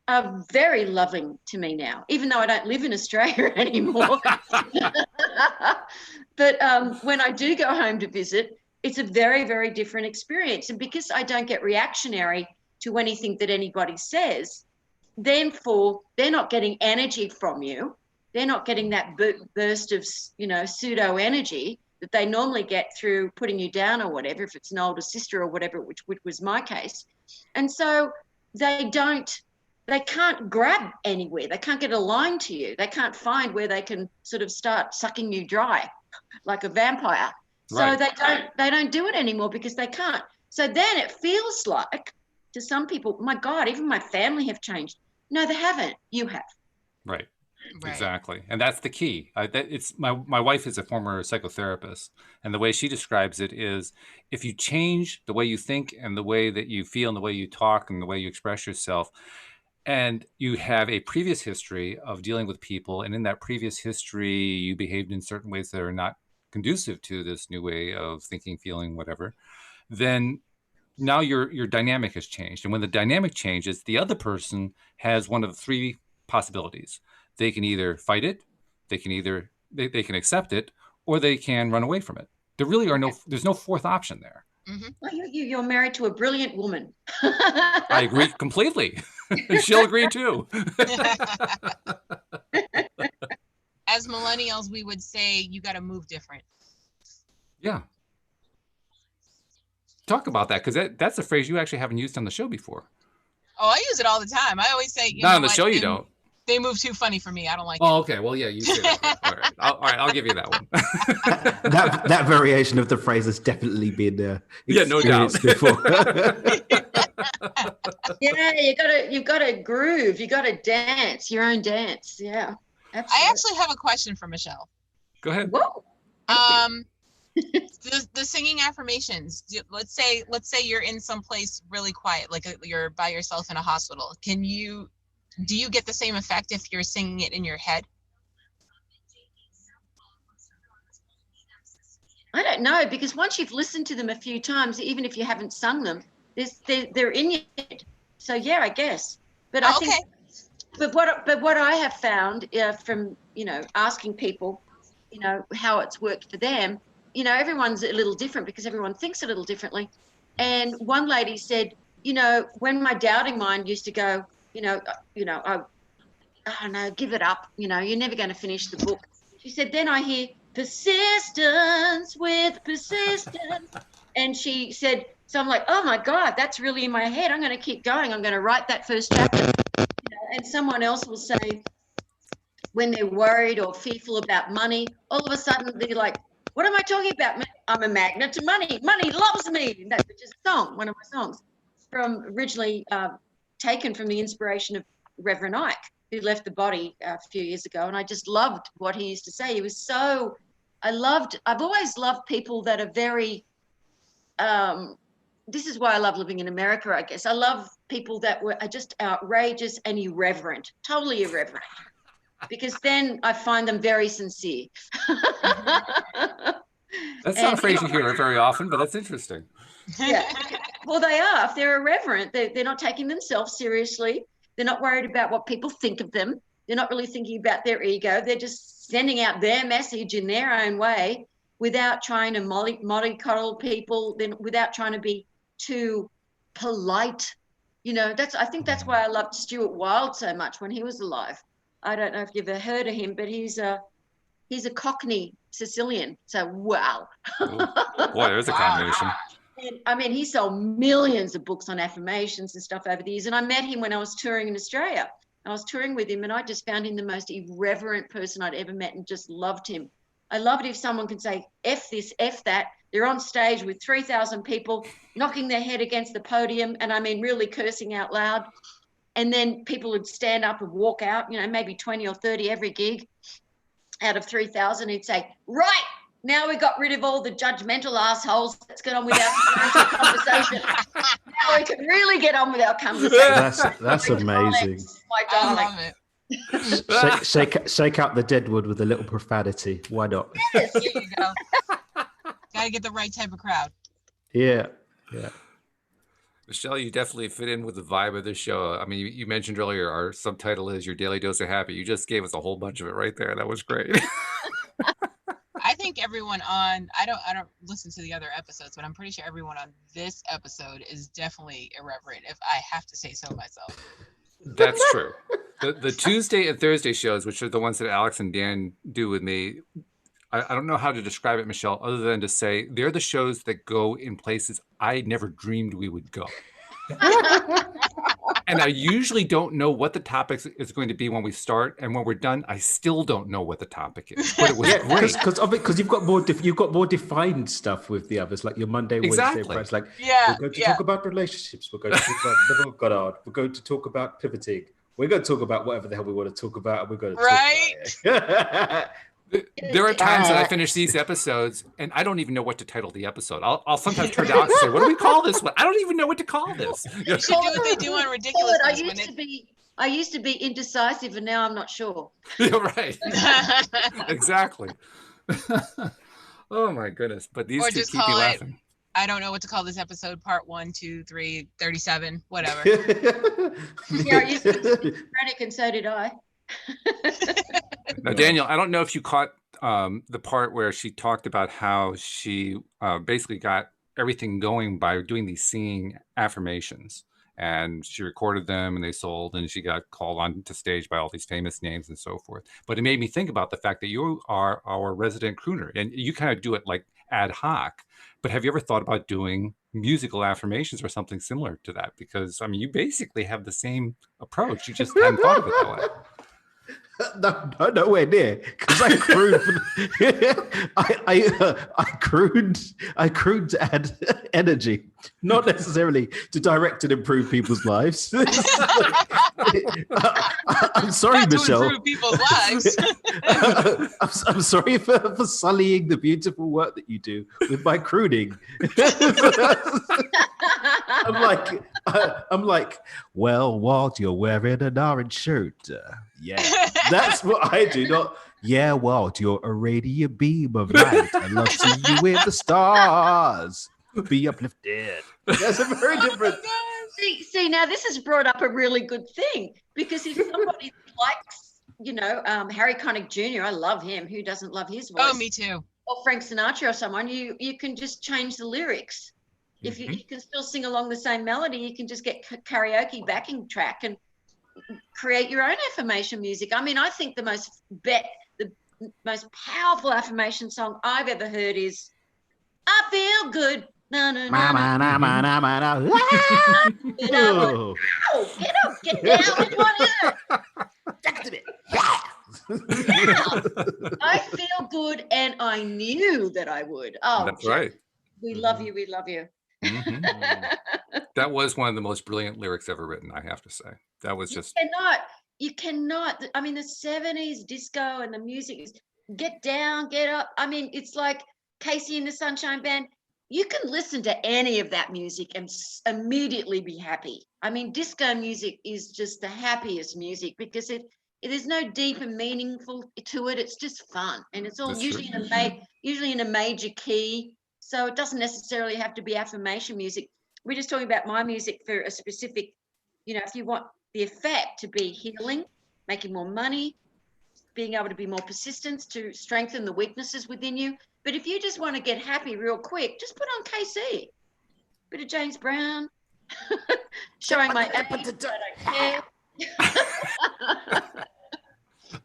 are very loving to me now, even though I don't live in Australia anymore. But when I do go home to visit, it's a very, very different experience. And because I don't get reactionary to anything that anybody says, they're not getting energy from you. They're not getting that burst of, pseudo energy that they normally get through putting you down or whatever, if it's an older sister or whatever, which was my case. And so they can't grab anywhere. They can't get a line to you. They can't find where they can sort of start sucking you dry like a vampire. Right. So they don't do it anymore because they can't. So then it feels like, to some people, my God, even my family have changed. No, they haven't. You have. Right. Right. Exactly. And that's the key. It's my wife is a former psychotherapist, and the way she describes it is, if you change the way you think and the way that you feel and the way you talk and the way you express yourself, and you have a previous history of dealing with people, and in that previous history you behaved in certain ways that are not conducive to this new way of thinking, feeling, whatever, then now your dynamic has changed. And when the dynamic changes, the other person has one of three possibilities. They can either fight it, they can accept it, or they can run away from it. There's no fourth option there. Mm-hmm. Well, you're married to a brilliant woman. I agree completely. She'll agree too. As millennials, we would say you got to move different. Yeah. Talk about that, because that's a phrase you actually haven't used on the show before. Oh, I use it all the time. I always say, Not on the show, you don't. They move too funny for me. I don't like it. Oh, okay. Well, yeah, you say that. All right. I'll give you that one. that variation of the phrase has definitely been Yeah, no doubt. before. Yeah, you've got to groove. You got to dance your own dance. Yeah, absolutely. I actually have a question for Michelle. Go ahead. Whoa. The singing affirmations. Let's say you're in some place really quiet, like you're by yourself in a hospital. Do you get the same effect if you're singing it in your head? I don't know, because once you've listened to them a few times, even if you haven't sung them, they're in your head. So yeah, I guess. But I think. But what I have found from asking people, how it's worked for them, everyone's a little different because everyone thinks a little differently. And one lady said, when my doubting mind used to go, oh no, give it up. You're never going to finish the book. She said, then I hear persistence with persistence. And she said, so I'm like, oh my God, that's really in my head. I'm going to keep going. I'm going to write that first chapter. And someone else will say, when they're worried or fearful about money, all of a sudden they're like, what am I talking about? I'm a magnet to money. Money loves me. That's just a song, one of my songs, originally taken from the inspiration of Reverend Ike, who left the body a few years ago. And I just loved what he used to say. He was I've always loved people that are very, this is why I love living in America, I guess. I love people that are just outrageous and irreverent, totally irreverent, because then I find them very sincere. That's not a phrase you hear very often, but that's interesting. Yeah. Well, they are. If they're irreverent, they're not taking themselves seriously. They're not worried about what people think of them. They're not really thinking about their ego. They're just sending out their message in their own way without trying to mollycoddle people, without trying to be too polite. I think that's why I loved Stuart Wilde so much when he was alive. I don't know if you've ever heard of him, but he's a Cockney Sicilian. So wow. Ooh, boy, there's a combination. And, I mean, he sold millions of books on affirmations and stuff over the years. And I met him when I was touring in Australia. I was touring with him, and I just found him the most irreverent person I'd ever met, and just loved him. I love it if someone can say, F this, F that. They're on stage with 3,000 people knocking their head against the podium, and I mean really cursing out loud. And then people would stand up and walk out, maybe 20 or 30 every gig out of 3,000. He'd say, right, now we got rid of all the judgmental assholes. Let's get on with our conversation. Now we can really get on with our conversation. That's amazing. My darling. I love it. Shake out the deadwood with a little profanity. Why not? Yes. There you go. Got to get the right type of crowd. Yeah. Michelle, you definitely fit in with the vibe of this show. I mean, you mentioned earlier our subtitle is Your Daily Dose of Happy. You just gave us a whole bunch of it right there. That was great. I think everyone on, I don't listen to the other episodes, but I'm pretty sure everyone on this episode is definitely irreverent, if I have to say so myself. That's true. The Tuesday and Thursday shows, which are the ones that Alex and Dan do with me, I don't know how to describe it, Michelle, other than to say they're the shows that go in places I never dreamed we would go. And I usually don't know what the topic is going to be when we start, and when we're done, I still don't know what the topic is. But it was great because you've got more defined stuff with the others, like your Monday, Exactly. Wednesday, Friday. Like Yeah, we're going to talk about relationships. We're going to talk about Neville Goddard. We're going to talk about pivoting. We're going to talk about whatever the hell we want to talk about, and we're going to talk about it. There are times that I finish these episodes and I don't even know what to title the episode. I'll sometimes turn to Alex and say, "What do we call this one?" I don't even know what to call this. You should do what they do on Ridiculous. I used to be indecisive, and now I'm not sure. You're right. Exactly. Oh my goodness! But these Or two just keep me call it- laughing. I don't know what to call this episode. Part 1, 2, 3, 37, whatever. Yeah, I used to be schizophrenic, and so did I. Now, Daniel, I don't know if you caught the part where she talked about how she basically got everything going by doing these singing affirmations. And she recorded them and they sold, and she got called on to stage by all these famous names and so forth. But it made me think about the fact that you are our resident crooner, and you kind of do it like ad hoc. But have you ever thought about doing musical affirmations or something similar to that? Because, I mean, you basically have the same approach. You just hadn't thought of it that way. No, nowhere near. Because I crooned. I crooned to add energy, not necessarily to direct and improve people's lives. I'm sorry, Not to Michelle. improve people's lives. I'm sorry for sullying the beautiful work that you do with my crooning. I'm like, well, Walt, you're wearing an orange shirt. Yeah, that's what I do. Not, yeah, Walt, you're a radiant beam of light. I love seeing you in the stars. Be uplifted. That's a very different. See, now this has brought up a really good thing, because if somebody likes, Harry Connick Jr., I love him. Who doesn't love his voice? Oh, me too. Or Frank Sinatra or someone, you can just change the lyrics. If you can still sing along the same melody, you can just get karaoke backing track and create your own affirmation music. I mean, I think the most powerful affirmation song I've ever heard is "I Feel Good." No, no, no, no. Oh. Get up, get down. Which one is it? I feel good, and I knew that I would. Oh, That's right. We love you. We love you. Mhm. That was one of the most brilliant lyrics ever written, I have to say. That was just You cannot. I mean, the 70s disco and the music is get down, get up. I mean, it's like Casey and the Sunshine Band. You can listen to any of that music and immediately be happy. I mean, disco music is just the happiest music because it is no deep and meaningful to it. It's just fun, and it's all That's usually in a major key. So it doesn't necessarily have to be affirmation music. We're just talking about my music for a specific, if you want the effect to be healing, making more money, being able to be more persistent, to strengthen the weaknesses within you. But if you just want to get happy real quick, just put on KC. Bit of James Brown, showing my age, I don't care.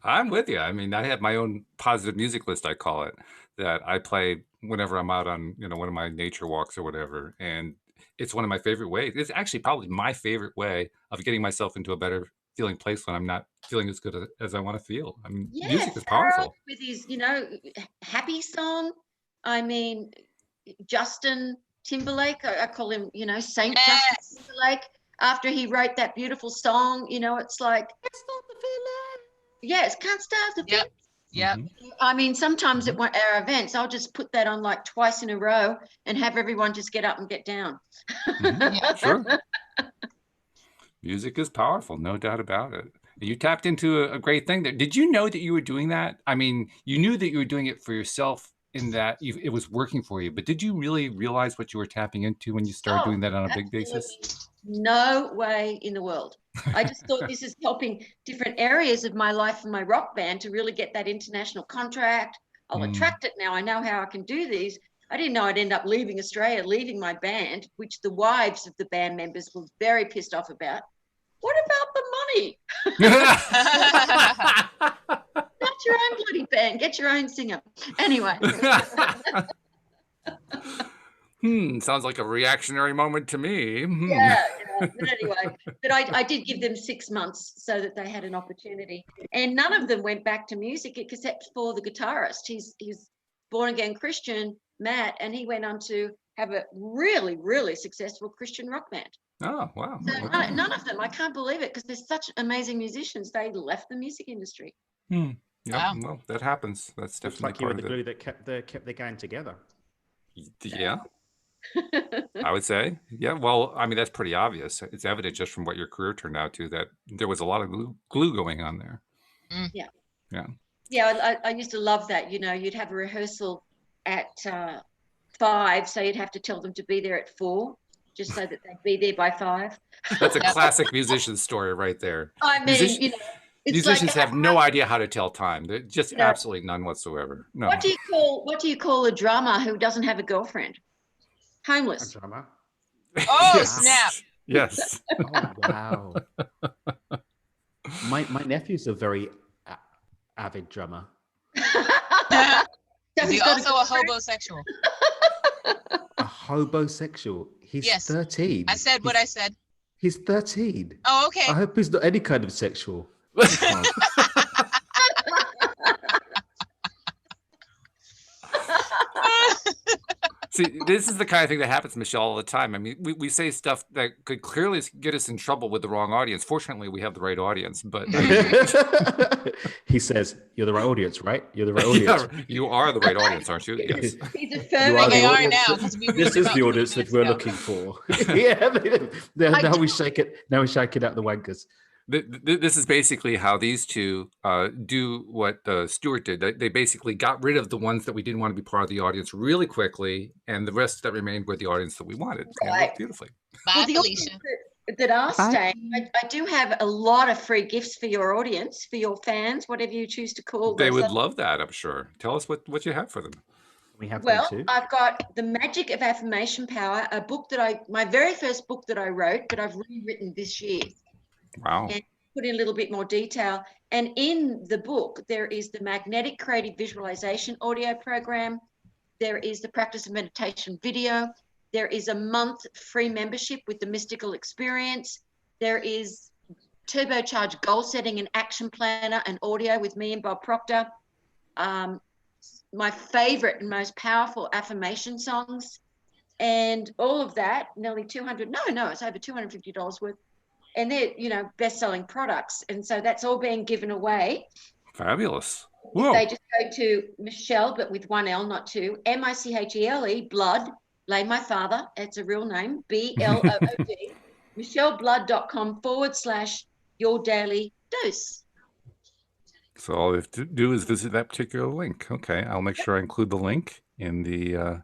I'm with you. I mean, I have my own positive music list, I call it, that I play whenever I'm out on, one of my nature walks or whatever. And it's one of my favorite ways. It's actually probably my favorite way of getting myself into a better feeling place when I'm not feeling as good as I want to feel. I mean, music is powerful. With his, happy song. I mean, Justin Timberlake, I call him, Saint Justin Timberlake. After he wrote that beautiful song, it's like, can't stop the feeling. Yes, can't stop the feeling. Yeah. I mean, sometimes at our events, I'll just put that on like twice in a row and have everyone just get up and get down. Yeah, sure. Music is powerful, no doubt about it. You tapped into a great thing there. Did you know that you were doing that? I mean, you knew that you were doing it for yourself in that it was working for you, but did you really realize what you were tapping into when you started doing that on a big basis? No way in the world. I just thought this is helping different areas of my life and my rock band to really get that international contract, I'll attract it now. I know how I can do these. I didn't know I'd end up leaving Australia, leaving my band, which the wives of the band members were very pissed off about. What about the money? Not your own bloody band. Get your own singer. Anyway. Sounds like a reactionary moment to me. Yeah. But anyway, but I did give them 6 months so that they had an opportunity. And none of them went back to music except for the guitarist. He's born again Christian, Matt, and he went on to have a really, really successful Christian rock band. Oh, wow. So none of them, I can't believe it, because they're such amazing musicians. They left the music industry. Yeah, Wow. well, that happens. That's Looks definitely like you were part the of glue that kept the gang together. it. Yeah, I would say. Yeah, well, I mean, that's pretty obvious. It's evident just from what your career turned out to that there was a lot of glue going on there. Yeah, I used to love that. You'd have a rehearsal at 5, so you'd have to tell them to be there at 4, just so that they'd be there by 5. That's a classic musician story right there. I mean, it's musicians like, have no idea how to tell time. They're just absolutely none whatsoever. No. What do you call a drummer who doesn't have a girlfriend? Homeless. A drummer. Oh, Yes. snap. Yes. Oh, wow. My nephew's a very avid drummer. Is he also a hobosexual? A hobosexual. He's Yes. 13. I said what I said. He's 13. Oh, okay. I hope he's not any kind of sexual. See, this is the kind of thing that happens, Michelle, all the time. I mean, we say stuff that could clearly get us in trouble with the wrong audience. Fortunately, we have the right audience, but He says, "You're the right audience, right? You're the right audience." yeah, you are the right audience, aren't you? Yes. He's You affirming are They the are audience now, that- 'cause we This reached is about the 2 audience that minutes we're ago. looking for. Yeah, I now do- we shake it. Now we shake it out the wankers. This is basically how these two do what Stuart did. They basically got rid of the ones that we didn't want to be part of the audience really quickly, and the rest that remained were the audience that we wanted. And it Right. worked beautifully. Bye, Well, the Felicia. audience that are staying, I do have a lot of free gifts for your audience, for your fans, whatever you choose to call They those. would love that, I'm sure. Tell us what you have for them. We have Well, them too. I've got The Magic of Affirmation Power, a book that my very first book that I wrote, but I've rewritten this year, Wow. and put in a little bit more detail. And in the book, there is the Magnetic Creative Visualization audio program. There is the Practice of Meditation video. There is a month free membership with the Mystical Experience. There is Turbocharged Goal Setting and Action Planner and audio with me and Bob Proctor. My favorite and most powerful affirmation songs, and all of that, nearly it's over $250 worth. And they're, best-selling products. And so that's all being given away. Fabulous. If Whoa. they just go to Michelle, but with one L, not two, Michele, Blood, like my father, it's a real name, BLOOD, michelleblood.com/your daily dose. So all you have to do is visit that particular link. Okay, I'll make sure I include the link in the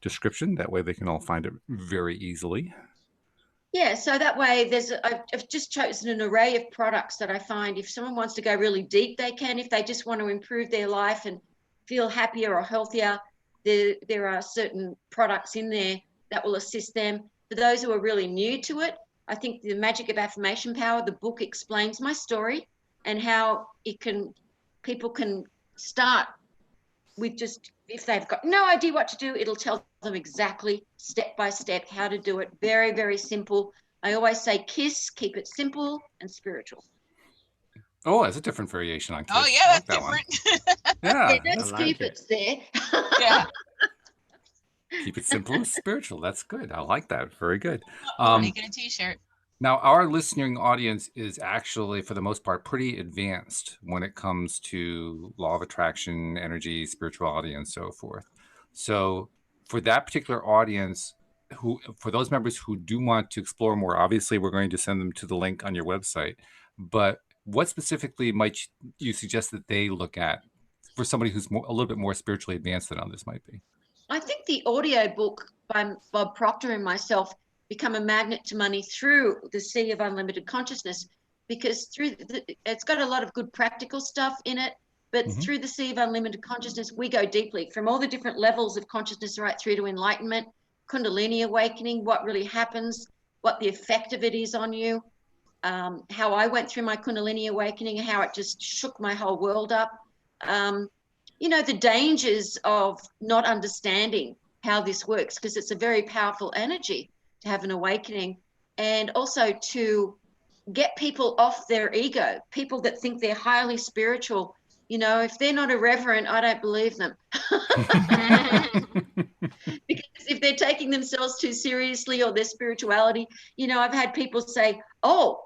description. That way they can all find it very easily. Yeah, so that way I've just chosen an array of products that I find if someone wants to go really deep, they can. If they just want to improve their life and feel happier or healthier, there are certain products in there that will assist them. For those who are really new to it, I think The Magic of Affirmation Power, the book explains my story and how people can start with just, if they've got no idea what to do, it'll tell them exactly step by step how to do it. Very, very simple. I always say KISS, keep it simple and spiritual. Oh, that's a different variation on KISS. Oh, yeah, I like that's that one. different. Yeah, Let's I like keep it. it there. Yeah. keep it simple and spiritual. That's good. I like that. Very good. Making a t-shirt. Now, our listening audience is actually, for the most part, pretty advanced when it comes to law of attraction, energy, spirituality, and so forth. So for that particular audience, for those members who do want to explore more, obviously, we're going to send them to the link on your website. But what specifically might you suggest that they look at for somebody who's a little bit more spiritually advanced than others might be? I think the audio book by Bob Proctor and myself, Become a Magnet to Money Through the Sea of Unlimited Consciousness, because it's got a lot of good practical stuff in it. But Mhm. through the Sea of Unlimited Consciousness, we go deeply from all the different levels of consciousness right through to enlightenment, Kundalini Awakening, what really happens, what the effect of it is on you, how I went through my Kundalini Awakening, how it just shook my whole world up. The dangers of not understanding how this works, because it's a very powerful energy to have an awakening, and also to get people off their ego, people that think they're highly spiritual. If they're not irreverent, I don't believe them. Because if they're taking themselves too seriously or their spirituality, I've had people say, oh,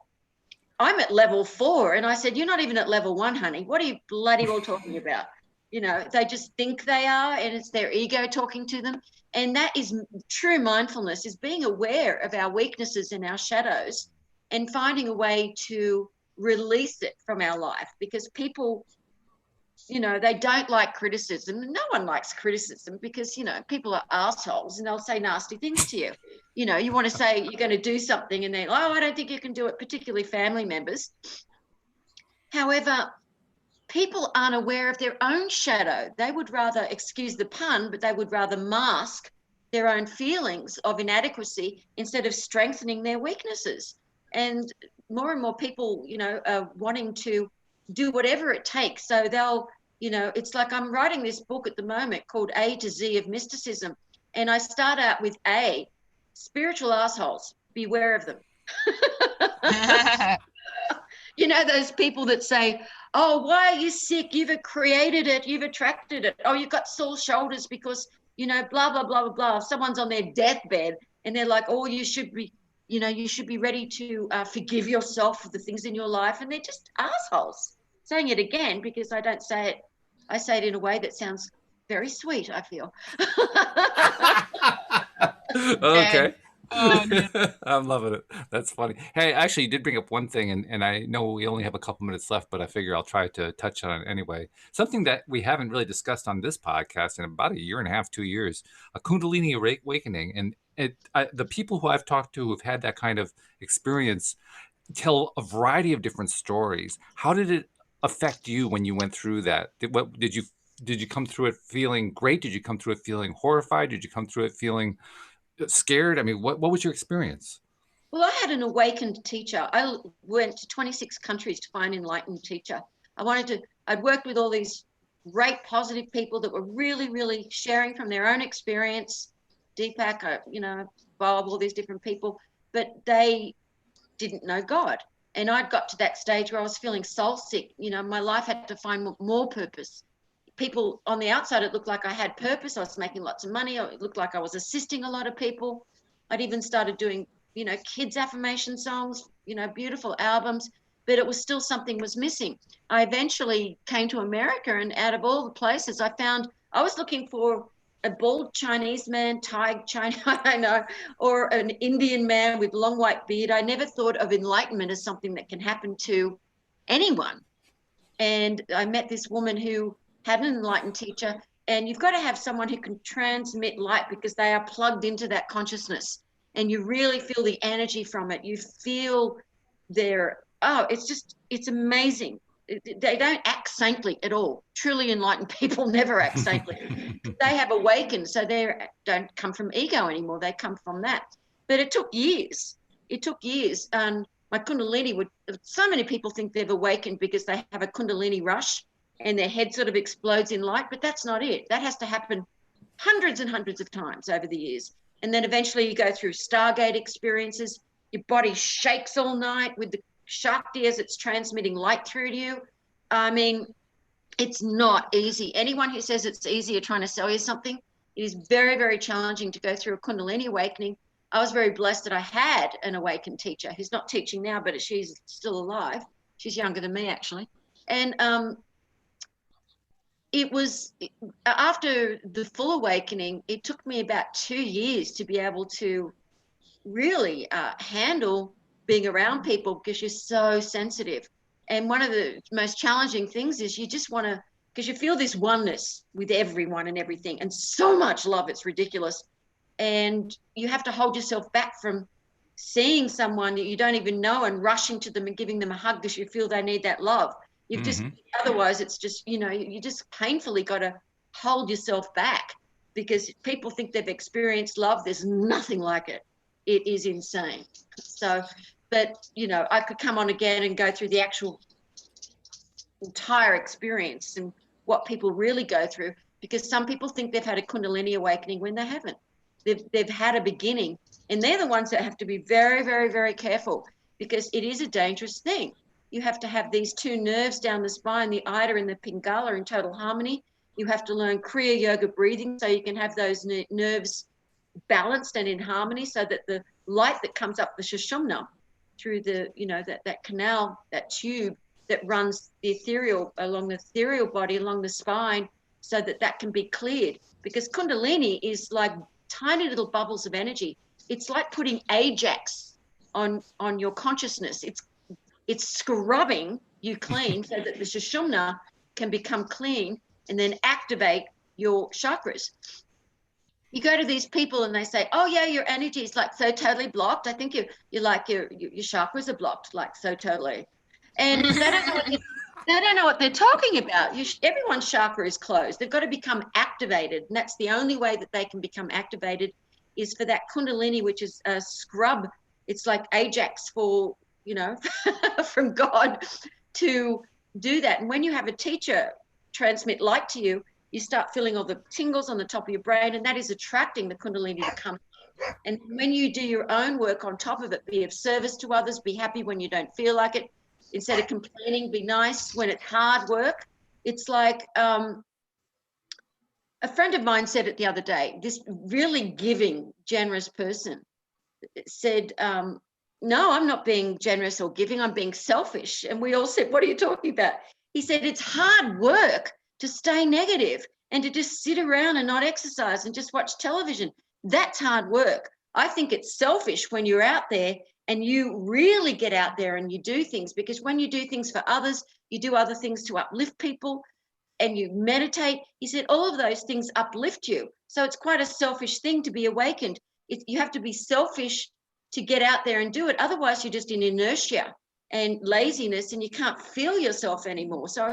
I'm at level 4. And I said, you're not even at level 1, honey. What are you bloody well talking about? They just think they are, and it's their ego talking to them. And that is true mindfulness, is being aware of our weaknesses and our shadows and finding a way to release it from our life, because people, they don't like criticism. No one likes criticism because, people are assholes and they'll say nasty things to you. You want to say you're going to do something and they're, oh, I don't think you can do it, particularly family members. However, people aren't aware of their own shadow. They would rather, excuse the pun, but they would rather mask their own feelings of inadequacy instead of strengthening their weaknesses. And more people, are wanting to do whatever it takes. So they'll, it's like I'm writing this book at the moment called A to Z of Mysticism. And I start out with A, spiritual assholes, beware of them. Those people that say, oh, why are you sick? You've created it. You've attracted it. Oh, you've got sore shoulders because, blah, blah, blah, blah, blah. Someone's on their deathbed and they're like, oh, you should be ready to forgive yourself for the things in your life. And they're just assholes. Saying it again because I don't say it. I say it in a way that sounds very sweet, I feel. Okay. Oh, no. I'm loving it. That's funny. Hey, actually, you did bring up one thing, and I know we only have a couple minutes left, but I figure I'll try to touch on it anyway. Something that we haven't really discussed on this podcast in about 1.5 2 years, a Kundalini Awakening. And the people who I've talked to who've had that kind of experience tell a variety of different stories. How did it affect you when you went through that? Did you come through it feeling great? Did you come through it feeling horrified? Did you come through it feeling scared? I mean, what was your experience? Well, I had an awakened teacher. I went to 26 countries to find an enlightened teacher. I'd worked with all these great positive people that were really, really sharing from their own experience. Deepak, Bob, all these different people, but they didn't know God. And I'd got to that stage where I was feeling soul sick. My life had to find more purpose. People on the outside, it looked like I had purpose. I was making lots of money. It looked like I was assisting a lot of people. I'd even started doing, kids affirmation songs, beautiful albums, but it was still something was missing. I eventually came to America, and out of all the places I was looking for a bald Chinese man, Thai Chinese, I don't know, or an Indian man with long white beard. I never thought of enlightenment as something that can happen to anyone. And I met this woman who had an enlightened teacher, and you've got to have someone who can transmit light because they are plugged into that consciousness, and you really feel the energy from it. You feel it's amazing. They don't act saintly at all. Truly enlightened people never act saintly. They have awakened, so they don't come from ego anymore. They come from that. But it took years. And my Kundalini so many people think they've awakened because they have a Kundalini rush and their head sort of explodes in light, but that's not it. That has to happen hundreds and hundreds of times over the years. And then eventually you go through Stargate experiences. Your body shakes all night with the Shakti as it's transmitting light through to you. I mean, it's not easy. Anyone who says it's easy or trying to sell you something, it is very, very challenging to go through a Kundalini awakening. I was very blessed that I had an awakened teacher who's not teaching now, but she's still alive. She's younger than me, actually. And it was after the full awakening, it took me about 2 years to be able to really handle being around people because you're so sensitive. And one of the most challenging things is you just want to, because you feel this oneness with everyone and everything and so much love, it's ridiculous. And you have to hold yourself back from seeing someone that you don't even know and rushing to them and giving them a hug because you feel they need that love. You've Mhm. just, otherwise it's just, you just painfully got to hold yourself back because people think they've experienced love. There's nothing like it. It is insane. So, but, I could come on again and go through the actual entire experience and what people really go through, because some people think they've had a Kundalini awakening when they haven't. They've had a beginning, and they're the ones that have to be very, very, very careful, because it is a dangerous thing. You have to have these two nerves down the spine, the Ida and the Pingala, in total harmony. You have to learn Kriya Yoga breathing so you can have those nerves balanced and in harmony, so that the light that comes up the Sushumna through the, that canal, that tube that runs the ethereal, along the ethereal body, along the spine, so that can be cleared. Because Kundalini is like tiny little bubbles of energy. It's like putting Ajax on your consciousness. It's scrubbing you clean so that the Sushumna can become clean and then activate your chakras. You go to these people and they say, oh yeah, your energy is like so totally blocked. I think you're like your chakras are blocked, like so totally. And they don't know what they're talking about. Everyone's chakra is closed. They've got to become activated. And that's the only way that they can become activated, is for that Kundalini, which is a scrub. It's like Ajax for, from God, to do that. And when you have a teacher transmit light to you, you start feeling all the tingles on the top of your brain, and that is attracting the Kundalini to come. And when you do your own work on top of it, be of service to others, be happy when you don't feel like it, instead of complaining, be nice when it's hard work. It's like a friend of mine said it the other day, this really giving, generous person said, no, I'm not being generous or giving, I'm being selfish. And we all said, what are you talking about? He said, it's hard work to stay negative and to just sit around and not exercise and just watch television. That's hard work. I think it's selfish when you're out there and you really get out there and you do things, because when you do things for others, you do other things to uplift people, and you meditate. He said all of those things uplift you. So it's quite a selfish thing to be awakened. You have to be selfish to get out there and do it. Otherwise, you're just in inertia and laziness and you can't feel yourself anymore. So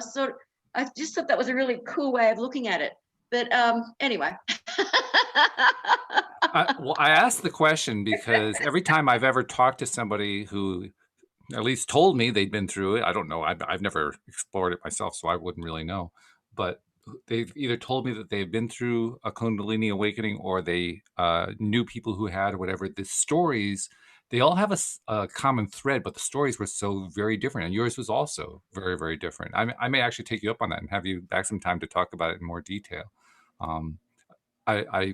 I just thought that was a really cool way of looking at it. But anyway. I asked the question because every time I've ever talked to somebody who at least told me they'd been through it, I don't know, I've never explored it myself, so I wouldn't really know. But they've either told me that they've been through a Kundalini awakening, or they knew people who had, or whatever. The stories, they all have a common thread, but the stories were so very different. And yours was also very, very different. I may actually take you up on that and have you back some time to talk about it in more detail. I'm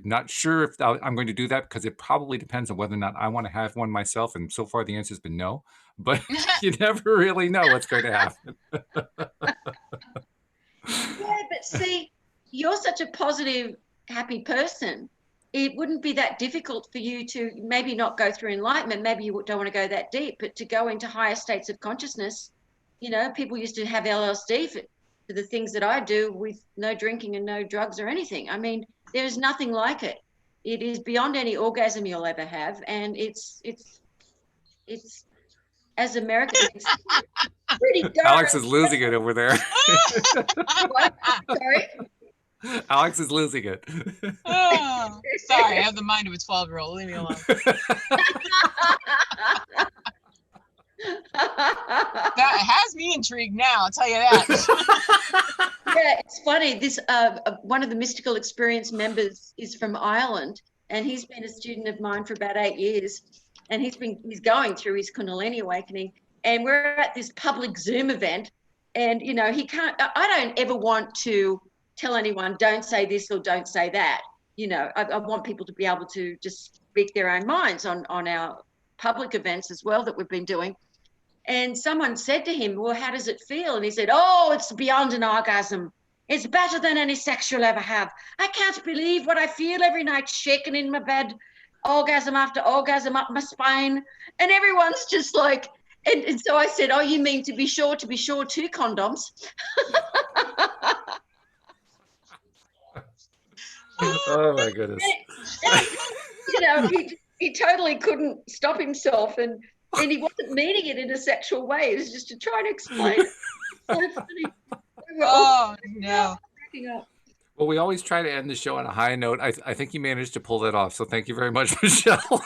not sure if I'm going to do that, because it probably depends on whether or not I want to have one myself. And so far the answer has been no, but you never really know what's going to happen. Yeah, but see, you're such a positive, happy person. It wouldn't be that difficult for you to maybe not go through enlightenment. Maybe you don't want to go that deep, but to go into higher states of consciousness. People used to have LSD for the things that I do, with no drinking and no drugs or anything. I mean, there's nothing like it. It is beyond any orgasm you'll ever have. And it's as American, it's pretty dark. Alex is losing it over there. What? Sorry? Alex is losing it. Oh, sorry, I have the mind of a 12-year-old. Leave me alone. That has me intrigued now, I'll tell you that. Yeah, it's funny. This one of the mystical experience members is from Ireland, and he's been a student of mine for about 8 years, and he's going through his Kundalini awakening, and we're at this public Zoom event, and he can't. I don't ever want to tell anyone don't say this or don't say that. I want people to be able to just speak their own minds on our public events as well that we've been doing. And someone said to him, well, how does it feel? And he said, oh, it's beyond an orgasm. It's better than any sex you'll ever have. I can't believe what I feel every night, shaking in my bed, orgasm after orgasm up my spine. And everyone's just like, and so I said, oh, you mean to be sure, two condoms. Oh my goodness. He totally couldn't stop himself, and he wasn't meaning it in a sexual way. It was just to try and explain it. so funny. We were all Oh no. cracking up. Well, we always try to end the show on a high note. I think you managed to pull that off. So thank you very much, Michelle.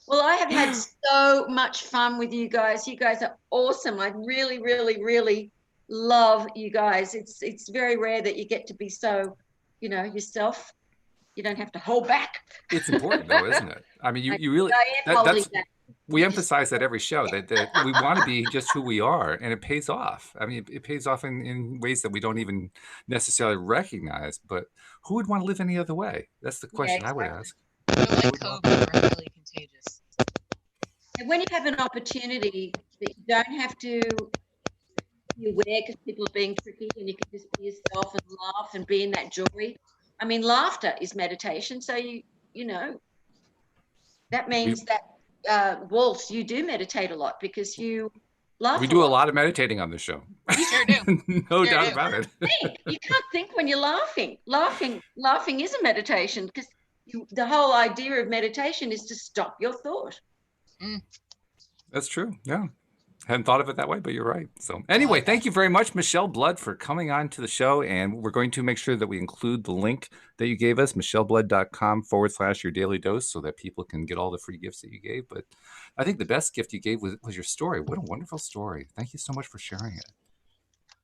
Well, I have had so much fun with you guys. You guys are awesome. I really, really, really love you guys. It's very rare that you get to be so, yourself. You don't have to hold back. It's important, though, isn't it? I mean, you really. I am holding back. We emphasize that every show that we want to be just who we are, and it pays off. I mean, it pays off in ways that we don't even necessarily recognize. But who would want to live any other way? That's the question I would ask. We're like COVID. We're highly contagious. And when you have an opportunity that you don't have to be aware because people are being tricky, and you can just be yourself and laugh and be in that joy. I mean, laughter is meditation. So that means that Walt, you do meditate a lot because you laugh. We do a lot of meditating on the show. You sure do. No Sure doubt do. about it. You can't think when you're laughing. Laughing is a meditation because the whole idea of meditation is to stop your thought. That's true. Yeah. Hadn't thought of it that way, but you're right. So anyway, thank you very much, Michelle Blood, for coming on to the show. And we're going to make sure that we include the link that you gave us, michelleblood.com/your daily dose, so that people can get all the free gifts that you gave. But I think the best gift you gave was your story. What a wonderful story. Thank you so much for sharing it.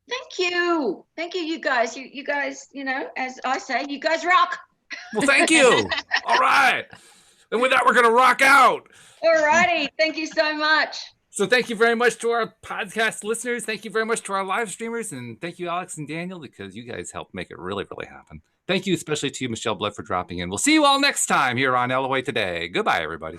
Thank you. Thank you, you guys. You guys, as I say, you guys rock. Well, thank you. All right. And with that, we're going to rock out. All righty. Thank you so much. So thank you very much to our podcast listeners. Thank you very much to our live streamers. And thank you, Alex and Daniel, because you guys helped make it really, really happen. Thank you especially to you, Michelle Blood, for dropping in. We'll see you all next time here on LOA Today. Goodbye, everybody.